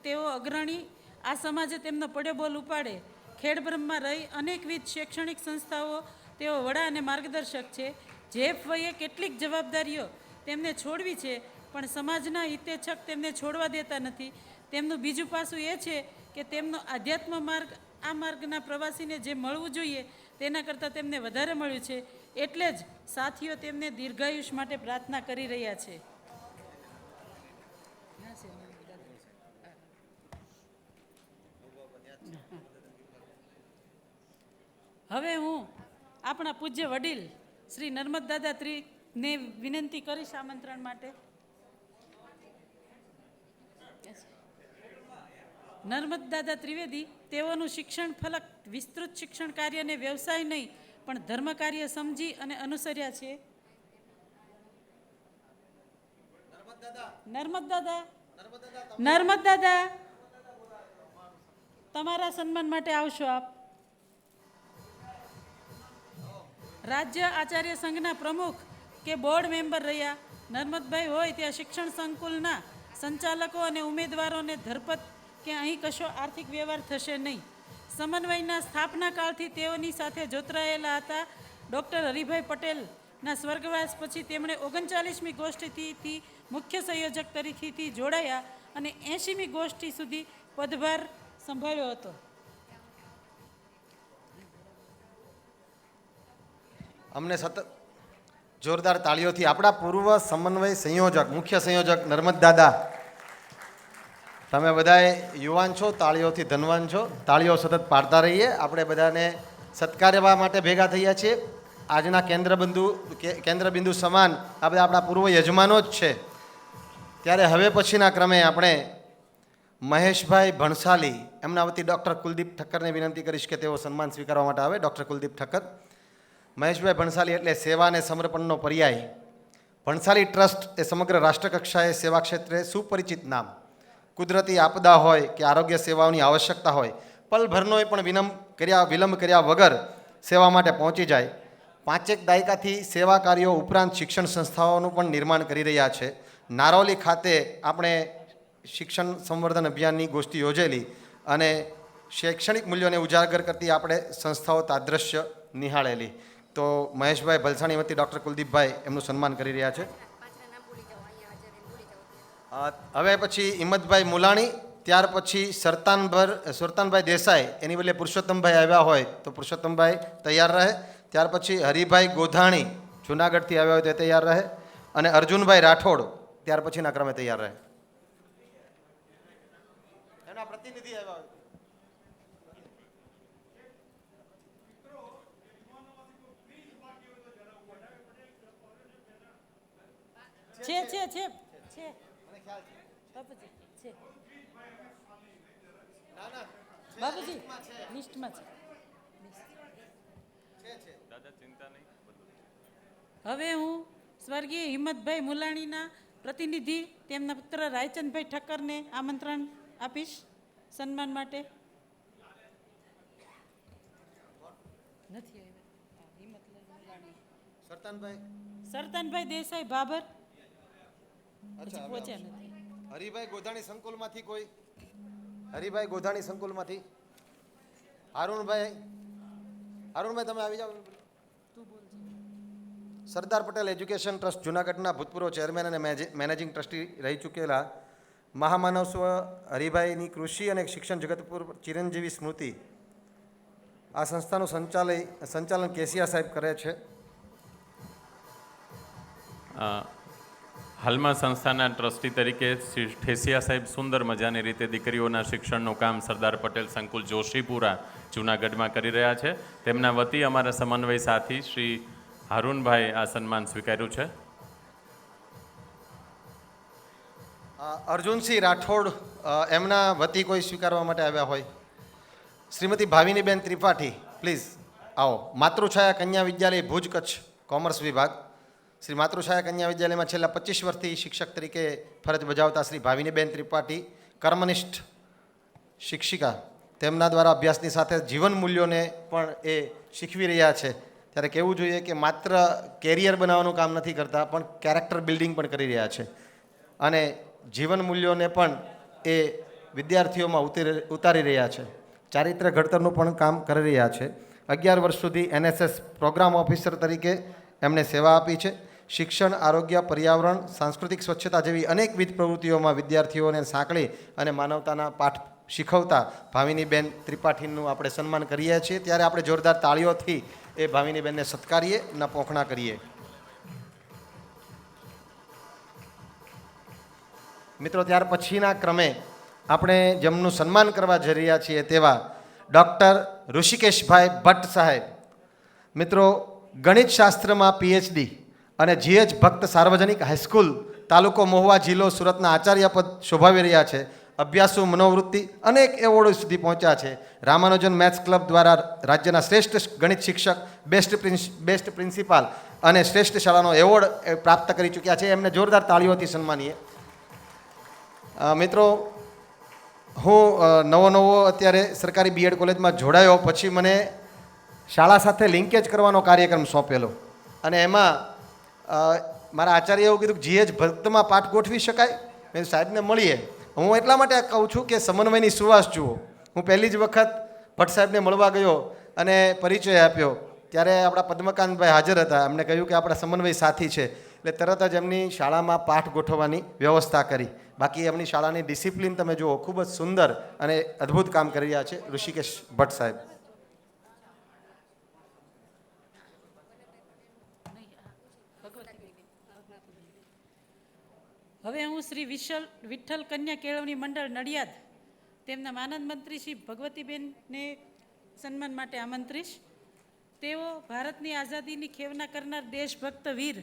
તેઓ અગ્રણી. આ સમાજે તેમનો પડ્યો બોલ ઉપાડે ખેડબ્રહ્મા રહી અનેકવિધ શૈક્ષણિક સંસ્થાઓ તેઓ વડા અને માર્ગદર્શક છે. જે વયે કેટલીક જવાબદારીઓ તેમને છોડવી છે, પણ સમાજના હિતેચ્છક તેમને છોડવા દેતા નથી. તેમનું બીજું પાસું એ છે કે તેમનો આધ્યાત્મ માર્ગ, આ માર્ગના પ્રવાસીને જે મળવું જોઈએ તેના કરતાં તેમને વધારે મળ્યું છે. એટલે જ સાથીઓ તેમને દીર્ઘાયુષ માટે પ્રાર્થના કરી રહ્યા છે. હવે હું આપણા પૂજ્ય વડીલ શ્રી નર્મદ દાદા ત્રિને વિનંતી કરીશ આમંત્રણ માટે. નર્મદ દાદા ત્રિવેદી, તેઓનું શિક્ષણ ફલક વિસ્તૃત શિક્ષણ કાર્યને વ્યવસાય નહીં પણ ધર્મ કાર્ય સમજી અને અનુસર્યા છે. નર્મદ દાદા, તમારા સન્માન માટે આવશો આપ. રાજ્ય આચાર્ય સંઘના પ્રમુખ કે બોર્ડ મેમ્બર રહ્યા. નર્મદભાઈ હોય ત્યાં શિક્ષણ સંકુલના સંચાલકો અને ઉમેદવારોને ધરપત કે અહીં કશો આર્થિક વ્યવહાર થશે નહીં. સમન્વયના સ્થાપના કાળથી તેઓની સાથે જોતરાયેલા હતા. ડૉક્ટર હરિભાઈ પટેલના સ્વર્ગવાસ પછી તેમણે 39મી ગોષ્ઠીથી મુખ્ય સંયોજક તરીકેથી જોડાયા અને 80મી ગોષ્ઠી સુધી પદભાર સંભાળ્યો હતો. અમને સતત જોરદાર તાળીઓથી આપણા પૂર્વ સમન્વય સંયોજક, મુખ્ય સંયોજક નર્મદ દાદા, તમે બધાએ યુવાન છો, તાળીઓથી ધનવાન છો. તાળીઓ સતત પાડતા રહીએ. આપણે બધાને સત્કારવા માટે ભેગા થયા છીએ. આજના કેન્દ્રબિંદુ સમાન આ બધા આપણા પૂર્વ યજમાનો જ છે. ત્યારે હવે પછીના ક્રમે આપણે મહેશભાઈ ભણસાલી એમના વતી ડૉક્ટર કુલદીપ ઠક્કરને વિનંતી કરીશ કે તેઓ સન્માન સ્વીકારવા માટે આવે. ડૉક્ટર કુલદીપ ઠક્કર. મહેશભાઈ ભણસાલી એટલે સેવા અને સમર્પણનો પર્યાય. ભણસાલી ટ્રસ્ટ એ સમગ્ર રાષ્ટ્રકક્ષાએ સેવા ક્ષેત્રે સુપરિચિત નામ. કુદરતી આપદા હોય કે આરોગ્ય સેવાઓની આવશ્યકતા હોય, પલભરનો પણ વિલંબ કર્યા વગર સેવા માટે પહોંચી જાય. 5 દાયકાથી સેવા કાર્યો ઉપરાંત શિક્ષણ સંસ્થાઓનું પણ નિર્માણ કરી રહ્યા છે. નારોલી ખાતે આપણે શિક્ષણ સંવર્ધન અભિયાનની ગોષ્ઠી યોજેલી અને શૈક્ષણિક મૂલ્યોને ઉજાગર કરતી આપણે સંસ્થાઓ તાદ્રશ્ય નિહાળેલી. તો મહેશભાઈ ભલસાણી વતી ડૉક્ટર કુલદીપભાઈ એમનું સન્માન કરી રહ્યા છે. હવે પછી હિંમતભાઈ મુલાણી, ત્યાર પછી સુરતાનભાઈ દેસાઈ, એની બદલે પુરુષોત્તમભાઈ આવ્યા હોય તો પુરુષોત્તમભાઈ તૈયાર રહે. ત્યાર પછી હરિભાઈ ગોધાણી જૂનાગઢથી આવ્યા હોય તો તૈયાર રહે, અને અર્જુનભાઈ રાઠોડ ત્યાર પછીના ક્રમે તૈયાર રહે. એના પ્રતિનિધિ આવ્યા હોય. છે બાપુજી છે. બાપુજી લિસ્ટમાં છે. હવે હું સ્વર્ગીય હિંમતભાઈ મુલાણીના પ્રતિનિધિ તેમના પુત્ર રાયચંદભાઈ ઠક્કરને આમંત્રણ આપીશ સન્માન માટે. નથી આવ્યા. હિંમતભાઈ મુલાણી. સરતાનભાઈ દેસાઈ બાબર હજી પહોંચ્યા નથી. હરિભાઈ ગોધાણી સંકુલમાંથી કોઈ? હરિભાઈ ગોધાણી સંકુલમાંથી. અરુણભાઈ તમે આવી જાઓ. સરદાર પટેલ એજ્યુકેશન ટ્રસ્ટ જૂનાગઢના ભૂતપૂર્વ ચેરમેન અને મેનેજિંગ ટ્રસ્ટી રહી ચૂકેલા મહામાનવ સ્વ હરિભાઈની કૃષિ અને શિક્ષણ જગત પર ચિરંજીવી સ્મૃતિ. આ સંસ્થાનું સંચાલન કેસિયા સાહેબ કરે છે. હાલમાં સંસ્થાના ટ્રસ્ટી તરીકે શ્રી ઠેસિયા સાહેબ સુંદર મજાની રીતે દીકરીઓના શિક્ષણનું કામ સરદાર પટેલ સંકુલ જોશીપુરા જૂનાગઢમાં કરી રહ્યા છે. તેમના વતી અમારા સમન્વય સાથી શ્રી હારૂનભાઈ આ સન્માન સ્વીકાર્યું છે. અર્જુનસિંહ રાઠોડ એમના વતી કોઈ સ્વીકારવા માટે આવ્યા હોય? શ્રીમતી ભાવિનીબેન ત્રિપાઠી પ્લીઝ આવો. માતૃછાયા કન્યા વિદ્યાલય ભુજ કચ્છ કોમર્સ વિભાગ. શ્રી માતૃછાયા કન્યા વિદ્યાલયમાં છેલ્લા 25 વર્ષથી શિક્ષક તરીકે ફરજ બજાવતા શ્રી ભાવિનીબેન ત્રિપાઠી કર્મનિષ્ઠ શિક્ષિકા. તેમના દ્વારા અભ્યાસની સાથે જીવન મૂલ્યોને પણ એ શીખવી રહ્યા છે. ત્યારે કહેવું જોઈએ કે માત્ર કેરિયર બનાવવાનું કામ નથી કરતા, પણ કેરેક્ટર બિલ્ડિંગ પણ કરી રહ્યા છે અને જીવન મૂલ્યોને પણ એ વિદ્યાર્થીઓમાં ઉતારી રહ્યા છે. ચારિત્ર્ય ઘડતરનું પણ કામ કરી રહ્યા છે. 11 વર્ષ સુધી NSS પ્રોગ્રામ ઓફિસર તરીકે એમણે સેવા આપી છે. શિક્ષણ, આરોગ્ય, પર્યાવરણ, સાંસ્કૃતિક સ્વચ્છતા જેવી અનેકવિધ પ્રવૃત્તિઓમાં વિદ્યાર્થીઓને સાંકળી અને માનવતાના પાઠ શીખવતા ભાવિનીબેન ત્રિપાઠીનું આપણે સન્માન કરીએ છીએ. ત્યારે આપણે જોરદાર તાળીઓથી એ ભાવિનીબેનને સત્કારીએ અને પોખણા કરીએ. મિત્રો, ત્યાર પછીના ક્રમે આપણે જેમનું સન્માન કરવા જઈ રહ્યા છીએ તેવા ડૉક્ટર ઋષિકેશભાઈ ભટ્ટ સાહેબ. મિત્રો, ગણિત શાસ્ત્રમાં PhD અને GH ભક્ત સાર્વજનિક હાઈસ્કૂલ તાલુકો મહુવા જિલ્લો સુરતના આચાર્ય પદ શોભાવી રહ્યા છે. અભ્યાસુ, મનોવૃત્તિ અનેક એવોર્ડો સુધી પહોંચ્યા છે. રામાનુજન મેથ્સ ક્લબ દ્વારા રાજ્યના શ્રેષ્ઠ ગણિત શિક્ષક, બેસ્ટ પ્રિન્સિપાલ અને શ્રેષ્ઠ શાળાનો એવોર્ડ પ્રાપ્ત કરી ચૂક્યા છે. એમને જોરદાર તાળીઓથી સન્માનીએ. મિત્રો, હું નવો અત્યારે સરકારી BEd કોલેજમાં જોડાયો પછી મને શાળા સાથે લિંકેજ કરવાનો કાર્યક્રમ સોંપેલો અને એમાં મારા આચાર્ય એવું કીધું કે GH ભક્તમાં પાઠ ગોઠવી શકાય. મેં સાહેબને મળીએ. હું એટલા માટે કહું છું કે સમન્વયની સુવાસ જુઓ. હું પહેલી જ વખત ભટ્ટ સાહેબને મળવા ગયો અને પરિચય આપ્યો ત્યારે આપણા પદ્મકાંતભાઈ હાજર હતા. એમને કહ્યું કે આપણા સમન્વય સાથી છે, એટલે તરત જ એમની શાળામાં પાઠ ગોઠવવાની વ્યવસ્થા કરી. બાકી એમની શાળાની ડિસિપ્લિન તમે જુઓ, ખૂબ જ સુંદર અને અદ્ભુત કામ કરી રહ્યા છે ઋષિકેશ ભટ્ટ સાહેબ. હવે હું શ્રી વિઠ્ઠલ કન્યા કેળવણી મંડળ નડિયાદ તેમના માનદ મંત્રી શ્રી ભગવતીબેનને સન્માન માટે આમંત્રીશ. તેઓ ભારતની આઝાદીની ખેવના કરનાર દેશભક્ત વીર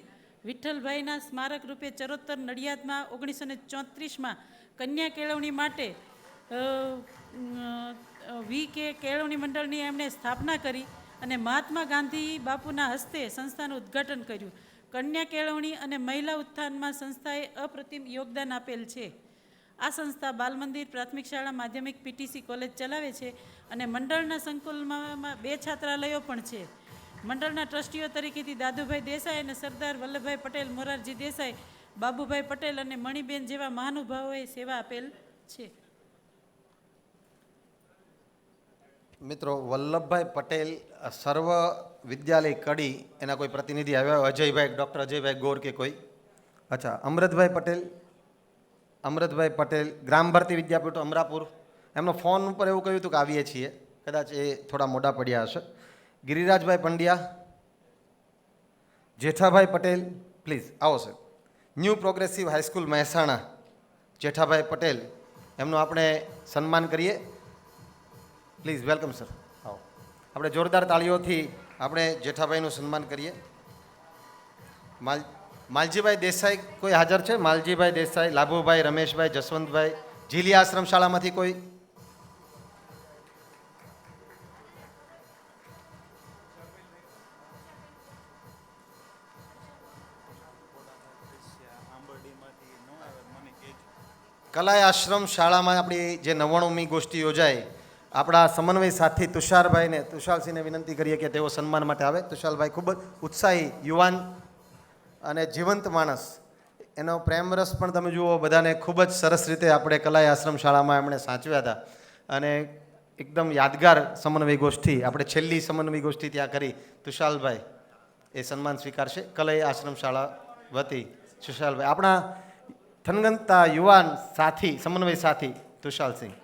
વિઠ્ઠલભાઈના સ્મારક રૂપે ચરોતર નડિયાદમાં 1934માં કન્યા કેળવણી માટે વી કે કેળવણી મંડળની એમણે સ્થાપના કરી અને મહાત્મા ગાંધી બાપુના હસ્તે સંસ્થાનું ઉદ્ઘાટન કર્યું. કન્યા કેળવણી અને મહિલા ઉત્થાનમાં સંસ્થાએ અપ્રતિમ યોગદાન આપેલ છે. આ સંસ્થા બાલ મંદિર, પ્રાથમિક શાળા, માધ્યમિક, પીટીસી કોલેજ ચલાવે છે અને મંડળના સંકુલમાં 2 છાત્રાલયો પણ છે. મંડળના ટ્રસ્ટીઓ તરીકેથી દાદુભાઈ દેસાઈ અને સરદાર વલ્લભભાઈ પટેલ, મોરારજી દેસાઈ, બાબુભાઈ પટેલ અને મણિબેન જેવા મહાનુભાવોએ સેવા આપેલ છે. મિત્રો, વલ્લભભાઈ પટેલ સર્વ વિદ્યાલય કડી એના કોઈ પ્રતિનિધિ આવ્યા હોય? અજયભાઈ, ડૉક્ટર અજયભાઈ ગોર કે કોઈ? અચ્છા, અમૃતભાઈ પટેલ ગ્રામ ભારતી વિદ્યાપીઠ અમરાપુર. એમનો ફોન ઉપર એવું કહ્યું હતું કે આવીએ છીએ, કદાચ એ થોડા મોડા પડ્યા હશે. ગિરિરાજભાઈ પંડ્યા, જેઠાભાઈ પટેલ, પ્લીઝ આવો sir. New progressive high school Mehsana, Jethabhai Patel, એમનું આપણે સન્માન કરીએ. Please welcome sir. આવો, આપણે જોરદાર તાળીઓથી આપણે જેઠાભાઈનું સન્માન કરીએ. માલજીભાઈ દેસાઈ કોઈ હાજર છે? માલજીભાઈ દેસાઈ, લાભુભાઈ, રમેશભાઈ, જસવંતભાઈ, ઝીલી આશ્રમ શાળામાંથી કોઈ? કલાય આશ્રમ શાળામાં આપણી જે 99મી ગોષ્ઠી યોજાય, આપણા સમન્વય સાથી તુષારભાઈને, તુષારસિંહને વિનંતી કરીએ કે તેઓ સન્માન માટે આવે. તુષારભાઈ ખૂબ જ ઉત્સાહી યુવાન અને જીવંત માણસ. એનો પ્રેમરસ પણ તમે જુઓ, બધાને ખૂબ જ સરસ રીતે આપણે કલાય આશ્રમ શાળામાં એમણે સાચવ્યા હતા અને એકદમ યાદગાર સમન્વય ગોષ્ઠી, આપણે છેલ્લી સમન્વય ગોષ્ઠી ત્યાં કરી. તુષારભાઈ એ સન્માન સ્વીકારશે કલાય આશ્રમ શાળા વતી. તુષારભાઈ આપણા થનગનતા યુવાન સાથી, સમન્વય સાથી તુષારસિંહ.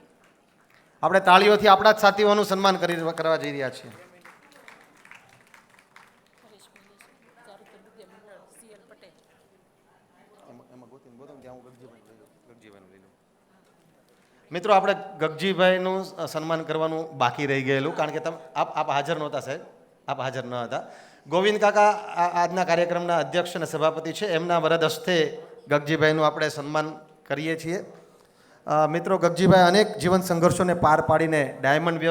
આપણે તાળીઓથી આપણા જ સાથીઓનું સન્માન કરવા જઈ રહ્યા છીએ. મિત્રો, આપણે ગગજીભાઈનું સન્માન કરવાનું બાકી રહી ગયેલું, કારણ કે આપ હાજર નહોતા સાહેબ, આપ હાજર ન હતા. ગોવિંદ કાકા આજના કાર્યક્રમના અધ્યક્ષ અને સભાપતિ છે, એમના વરદ હસ્તે ગગજીભાઈનું આપણે સન્માન કરીએ છીએ. મિત્રો, ગગજીભાઈ અનેક જીવન સંઘર્ષોને પાર પાડીને ડાયમંડ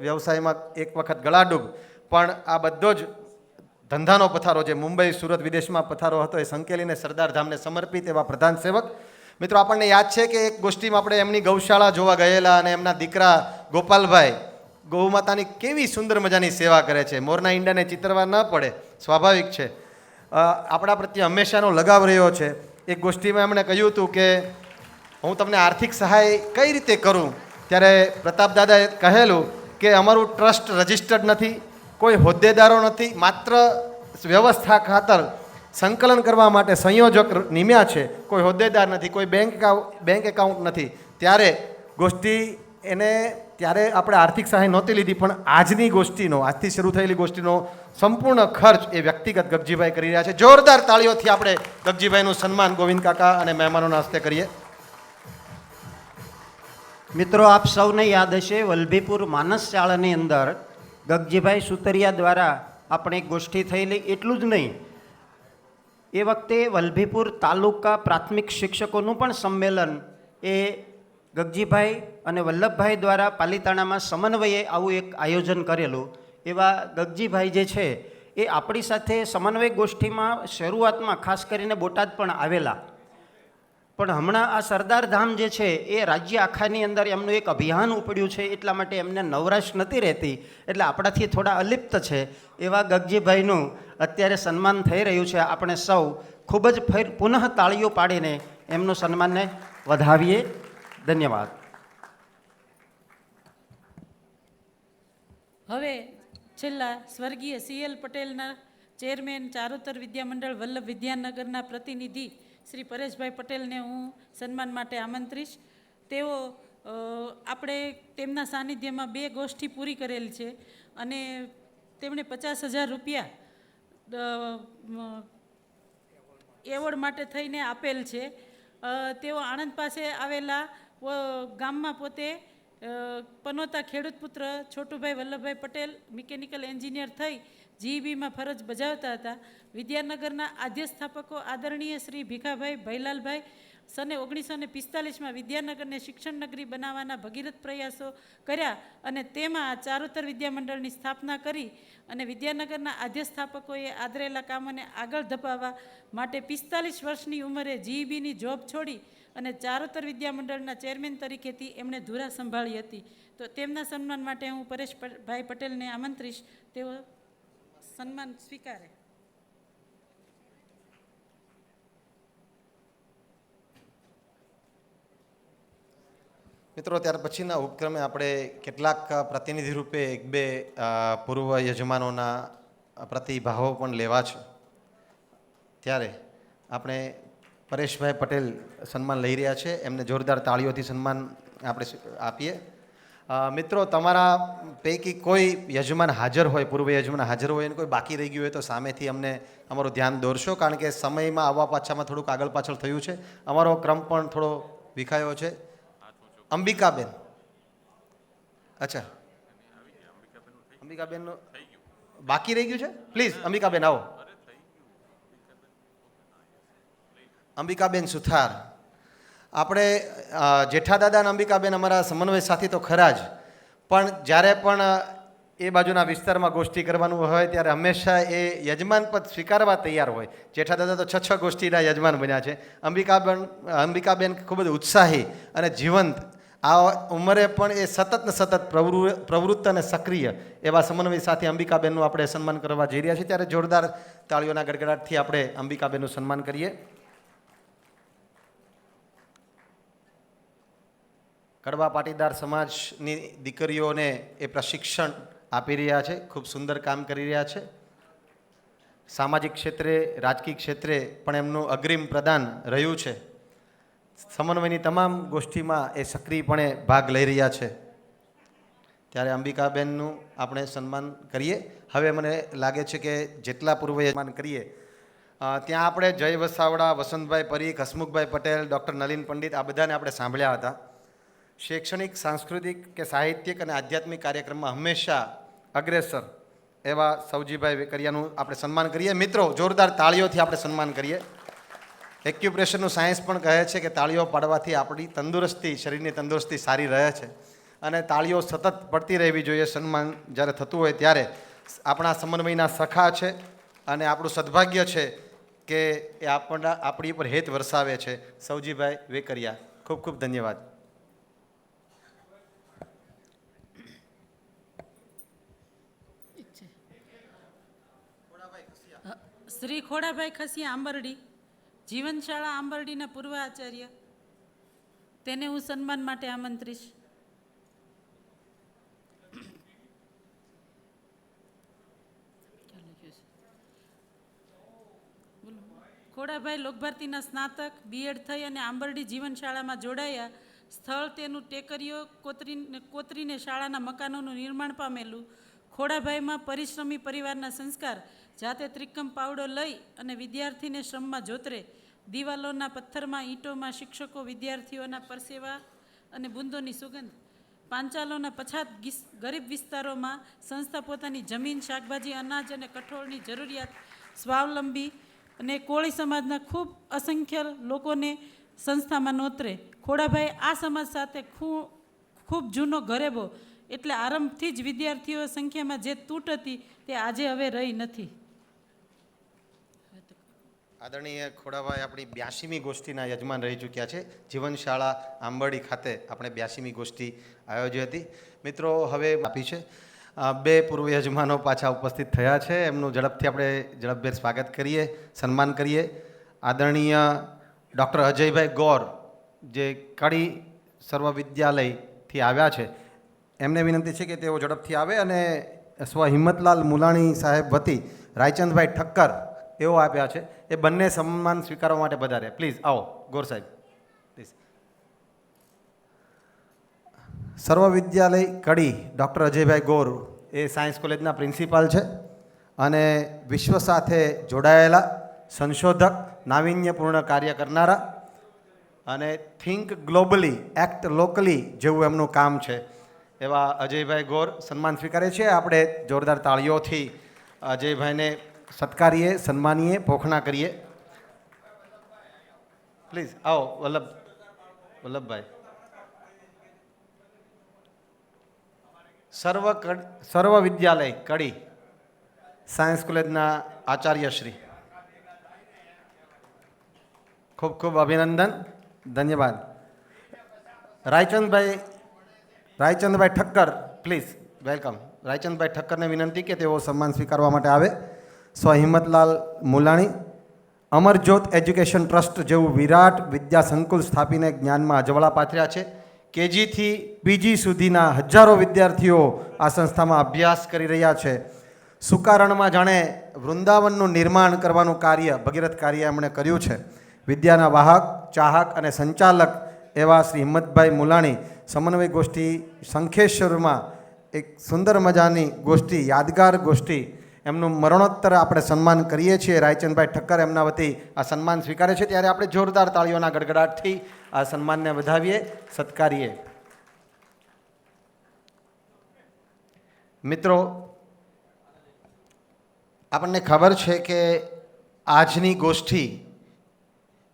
વ્યવસાયમાં એક વખત ગળાડૂબ, પણ આ બધો જ ધંધાનો પથારો જે મુંબઈ, સુરત, વિદેશમાં પથારો હતો એ સંકેલીને સરદાર ધામને સમર્પિત એવા પ્રધાન સેવક. મિત્રો, આપણને યાદ છે કે એક ગોષ્ઠીમાં આપણે એમની ગૌશાળા જોવા ગયેલા અને એમના દીકરા ગોપાલભાઈ ગૌમાતાની કેવી સુંદર મજાની સેવા કરે છે. મોરના ઈંડાને ચિતરવા ન પડે, સ્વાભાવિક છે. આપણા પ્રત્યે હંમેશાનો લગાવ રહ્યો છે. એક ગોષ્ઠીમાં એમણે કહ્યું હતું કે હું તમને આર્થિક સહાય કઈ રીતે કરું, ત્યારે પ્રતાપ દાદાએ કહેલું કે અમારું ટ્રસ્ટ રજિસ્ટર્ડ નથી, કોઈ હોદ્દેદારો નથી, માત્ર વ્યવસ્થા ખાતર સંકલન કરવા માટે સંયોજક નિમ્યા છે, કોઈ હોદ્દેદાર નથી, કોઈ બેંક એકાઉન્ટ નથી. ત્યારે ગોષ્ઠી એને ત્યારે આપણે આર્થિક સહાય નહોતી લીધી, પણ આજની ગોષ્ઠીનો, આજથી શરૂ થયેલી ગોષ્ઠીનો સંપૂર્ણ ખર્ચ એ વ્યક્તિગત ગગજીભાઈ કરી રહ્યા છે. જોરદાર તાળીઓથી આપણે ગગજીભાઈનું સન્માન ગોવિંદ કાકા અને મહેમાનોના હસ્તે કરીએ. મિત્રો, આપ સૌને યાદ હશે, વલભીપુર માનસ શાળાની અંદર ગગજીભાઈ સુતરિયા દ્વારા આપણે એક ગોષ્ઠી થયેલી. એટલું જ નહીં, એ વખતે વલભીપુર તાલુકા પ્રાથમિક શિક્ષકોનું પણ સંમેલન એ ગગજીભાઈ અને વલ્લભભાઈ દ્વારા પાલીતાણામાં સમન્વયે આવું એક આયોજન કરેલું. એવા ગગજીભાઈ જે છે એ આપણી સાથે સમન્વય ગોષ્ઠીમાં શરૂઆતમાં ખાસ કરીને બોટાદ પણ આવેલા, પણ હમણાં આ સરદાર ધામ જે છે એ રાજ્ય આખાની અંદર એમનું એક અભિયાન ઉપડ્યું છે, એટલા માટે એમને નવરાશ નથી રહેતી, એટલે આપણાથી થોડા અલિપ્ત છે. એવા ગગજીભાઈનું અત્યારે સન્માન થઈ રહ્યું છે. આપણે સૌ ખૂબ જ પુનઃ તાળીઓ પાડીને એમનું સન્માનને વધાવીએ. ધન્યવાદ. હવે છેલ્લા સ્વર્ગીય CL પટેલના ચેરમેન, ચારુતર વિદ્યામંડળ વલ્લભ વિદ્યાનગરના પ્રતિનિધિ શ્રી પરેશભાઈ પટેલને હું સન્માન માટે આમંત્રીશ. તેઓ આપણે તેમના સાનિધ્યમાં 2 ગોષ્ઠી પૂરી કરેલી છે અને તેમણે 50,000 રૂપિયા એવોર્ડ માટે થઈને આપેલ છે. તેઓ આણંદ પાસે આવેલા ગામમાં પોતે પનોતા ખેડૂત પુત્ર છોટુભાઈ વલ્લભભાઈ પટેલ મિકેનિકલ એન્જિનિયર થઈ GEBમાં ફરજ બજાવતા હતા. વિદ્યાનગરના આદ્ય સ્થાપકો આદરણીય શ્રી ભીખાભાઈ ભૈલાલભાઈ સને 1945માં વિદ્યાનગરને શિક્ષણ નગરી બનાવવાના ભગીરથ પ્રયાસો કર્યા અને તેમાં આ ચારુતર વિદ્યામંડળની સ્થાપના કરી અને વિદ્યાનગરના આદ્ય સ્થાપકોએ આદરેલા કામોને આગળ ધપાવવા માટે 45 વર્ષની ઉંમરે જીઈબીની જોબ છોડી અને ચારુતર વિદ્યામંડળના ચેરમેન તરીકેથી એમણે ધુરા સંભાળી હતી. તો તેમના સન્માન માટે હું પરેશભાઈ પટેલને આમંત્રીશ, તેઓ સન્માન સ્વીકારે. મિત્રો, ત્યાર પછીના ઉપક્રમે આપણે કેટલાક પ્રતિનિધિ રૂપે એક બે પૂર્વ યજમાનોના પ્રતિભાવો પણ લેવા છે. ત્યારે આપણે પરેશભાઈ પટેલ સન્માન લઈ રહ્યા છે, એમને જોરદાર તાળીઓથી સન્માન આપણે આપીએ. મિત્રો, તમારા પૈકી કોઈ યજમાન હાજર હોય, પૂર્વ યજમાન હાજર હોય અને કોઈ બાકી રહી ગયું હોય તો સામેથી અમને અમારું ધ્યાન દોરશો, કારણ કે સમયમાં આવવા પાછામાં થોડુંક આગળ પાછળ થયું છે. અમારો ક્રમ પણ થોડો વિખાયો છે. અંબિકાબેન, અચ્છા, અંબિકાબેનનું બાકી રહી ગયું છે. પ્લીઝ અંબિકાબેન આવો. અંબિકાબેન સુથાર, આપણે જેઠાદાદા અને અંબિકાબેન અમારા સમન્વય સાથી તો ખરા જ, પણ જ્યારે પણ એ બાજુના વિસ્તારમાં ગોષ્ઠી કરવાનું હોય ત્યારે હંમેશા એ યજમાન પદ સ્વીકારવા તૈયાર હોય. જેઠાદાદા તો 6 ગોષ્ઠીના યજમાન બન્યા છે. અંબિકાબેન ખૂબ જ ઉત્સાહી અને જીવંત, આ ઉંમરે પણ એ સતત ને સતત પ્રવૃત્ત અને સક્રિય એવા સમન્વય સાથે અંબિકાબેનનું આપણે સન્માન કરવા જઈ રહ્યા છીએ. ત્યારે જોરદાર તાળીઓના ગડગડાટથી આપણે અંબિકાબેનનું સન્માન કરીએ. કડવા પાટીદાર સમાજની દીકરીઓને એ પ્રશિક્ષણ આપી રહ્યા છે, ખૂબ સુંદર કામ કરી રહ્યા છે. સામાજિક ક્ષેત્રે, રાજકીય ક્ષેત્રે પણ એમનું અગ્રિમ પ્રદાન રહ્યું છે. સમન્વયની તમામ ગોષ્ઠીમાં એ સક્રિયપણે ભાગ લઈ રહ્યા છે. ત્યારે અંબિકાબેનનું આપણે સન્માન કરીએ. હવે મને લાગે છે કે જેટલા પૂર્વ સન્માન કરીએ ત્યાં આપણે જય વસાવડા, વસંતભાઈ પરીખ, હસમુખભાઈ પટેલ, ડૉક્ટર નલિન પંડિત, આ બધાને આપણે સાંભળ્યા હતા. શૈક્ષણિક, સાંસ્કૃતિક કે સાહિત્યિક અને આધ્યાત્મિક કાર્યક્રમમાં હંમેશા અગ્રેસર એવા સૌજીભાઈ વેકરિયાનું આપણે સન્માન કરીએ. મિત્રો, જોરદાર તાળીઓથી આપણે સન્માન કરીએ. એક્યુપ્રેશરનું સાયન્સ પણ કહે છે કે તાળીઓ પાડવાથી આપણી તંદુરસ્તી, શરીરની તંદુરસ્તી સારી રહે છે અને તાળીઓ સતત પડતી રહેવી જોઈએ. સન્માન જ્યારે થતું હોય ત્યારે આપણા સમન્વયના સખા છે અને આપણું સદભાગ્ય છે કે એ આપણી ઉપર હેત વરસાવે છે. સૌજીભાઈ વેકરિયા, ખૂબ ખૂબ ધન્યવાદ. શ્રી ખોડાભાઈ ખસિયા આંબરડી, જીવનશાળા આંબરડીના પૂર્વ આચાર્ય, તેને હું સન્માન માટે આમંત્રીશ. ખોડાભાઈ લોકભારતીના સ્નાતક, બીએડ થઈ અને આંબરડી જીવનશાળામાં જોડાયા. સ્થળ તેનું ટેકરીઓ કોતરીને શાળાના મકાનોનું નિર્માણ પામેલું. ખોડાભાઈમાં પરિશ્રમી પરિવારના સંસ્કાર, જાતે ત્રિકમ પાવડો લઈ અને વિદ્યાર્થીને શ્રમમાં જોતરે. દિવાલોના પથ્થરમાં, ઈંટોમાં શિક્ષકો વિદ્યાર્થીઓના પરસેવા અને બૂંદોની સુગંધ. પાંચાલોના પછાત ગરીબ વિસ્તારોમાં સંસ્થા પોતાની જમીન, શાકભાજી, અનાજ અને કઠોળની જરૂરિયાત સ્વાવલંબી અને કોળી સમાજના ખૂબ અસંખ્ય લોકોને સંસ્થામાં નોતરે. ખોડાભાઈ આ સમાજ સાથે ખૂબ જૂનો ગરેબો, એટલે આરંભથી જ વિદ્યાર્થીઓ સંખ્યામાં જે તૂટ હતી તે આજે હવે રહી નથી. આદરણીય ખોડાભાઈ આપણી 82મી ગોષ્ઠીના યજમાન રહી ચૂક્યા છે. જીવનશાળા આંબરડી ખાતે આપણે 82મી ગોષ્ઠી આયોજી હતી. મિત્રો, હવે આપી છે 2 પૂર્વ યજમાનો પાછા ઉપસ્થિત થયા છે. એમનું ઝડપભેર સ્વાગત કરીએ, સન્માન કરીએ. આદરણીય ડૉક્ટર અજયભાઈ ગોર, જે કડી સર્વ વિદ્યાલયથી આવ્યા છે, એમને વિનંતી છે કે તેઓ ઝડપથી આવે. અને સ્વ હિંમતલાલ મુલાણી સાહેબ વતી રાયચંદભાઈ ઠક્કર એવો આપ્યા છે. એ બંને સન્માન સ્વીકારવા માટે પધારે. પ્લીઝ આવો ગોર સાહેબ, પ્લીઝ. સર્વ વિદ્યાલય કડી ડૉક્ટર અજયભાઈ ગોર એ સાયન્સ કોલેજના પ્રિન્સિપાલ છે અને વિશ્વ સાથે જોડાયેલા સંશોધક, નાવીન્યપૂર્ણ કાર્ય કરનારા અને થિંક ગ્લોબલી, એક્ટ લોકલી જેવું એમનું કામ છે એવા અજયભાઈ ગોર સન્માન સ્વીકારે છે. આપણે જોરદાર તાળીઓથી અજયભાઈને સત્કારીએ, સન્માનીએ, પોખણા કરીએ. પ્લીઝ આવો વલ્લભભાઈ. સર્વ વિદ્યાલય કડી સાયન્સ કોલેજના આચાર્યશ્રી, ખૂબ ખૂબ અભિનંદન, ધન્યવાદ. Raichandbhai Thakkar, please welcome. રાયચંદભાઈ ઠક્કરને વિનંતી કે તેઓ સન્માન સ્વીકારવા માટે આવે. સ્વ હિંમતલાલ મુલાણી, અમરજ્યોત એજ્યુકેશન ટ્રસ્ટ જેવું વિરાટ વિદ્યા સંકુલ સ્થાપીને જ્ઞાનમાં અજવળા પાથર્યા છે. કેજીથી પીજી સુધીના હજારો વિદ્યાર્થીઓ આ સંસ્થામાં અભ્યાસ કરી રહ્યા છે. સુકારણમાં જાણે વૃંદાવનનું નિર્માણ કરવાનું કાર્ય, ભગીરથ કાર્ય એમણે કર્યું છે. વિદ્યાના વાહક, ચાહક અને સંચાલક એવા શ્રી હિંમતભાઈ મુલાણી સમન્વય ગોષ્ઠી શંખેશ્વરમાં એક સુંદર મજાની ગોષ્ઠી, યાદગાર ગોષ્ઠી, એમનું મરણોત્તર આપણે સન્માન કરીએ છીએ. રાયચંદભાઈ ઠક્કર એમના વતી આ સન્માન સ્વીકારે છે, ત્યારે આપણે જોરદાર તાળીઓના ગડગડાટથી આ સન્માનને વધાવીએ, સત્કારીએ. મિત્રો, આપણને ખબર છે કે આજની ગોષ્ઠી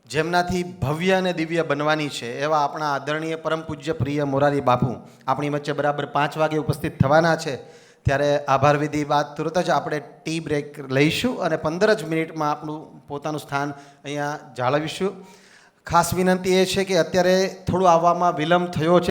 જેમનાથી ભવ્ય અને દિવ્ય બનવાની છે એવા આપણા આદરણીય પરમ પૂજ્ય પ્રિય મોરારી બાપુ આપણી વચ્ચે બરાબર 5 વાગે ઉપસ્થિત થવાના છે. ત્યારે આભાર વિધિ બાદ તુરત જ આપણે ટી બ્રેક લઈશું અને 15 જ મિનિટમાં આપણું પોતાનું સ્થાન અહીંયા જાળવીશું. ખાસ વિનંતી એ છે કે અત્યારે થોડું આવવામાં વિલંબ થયો છે.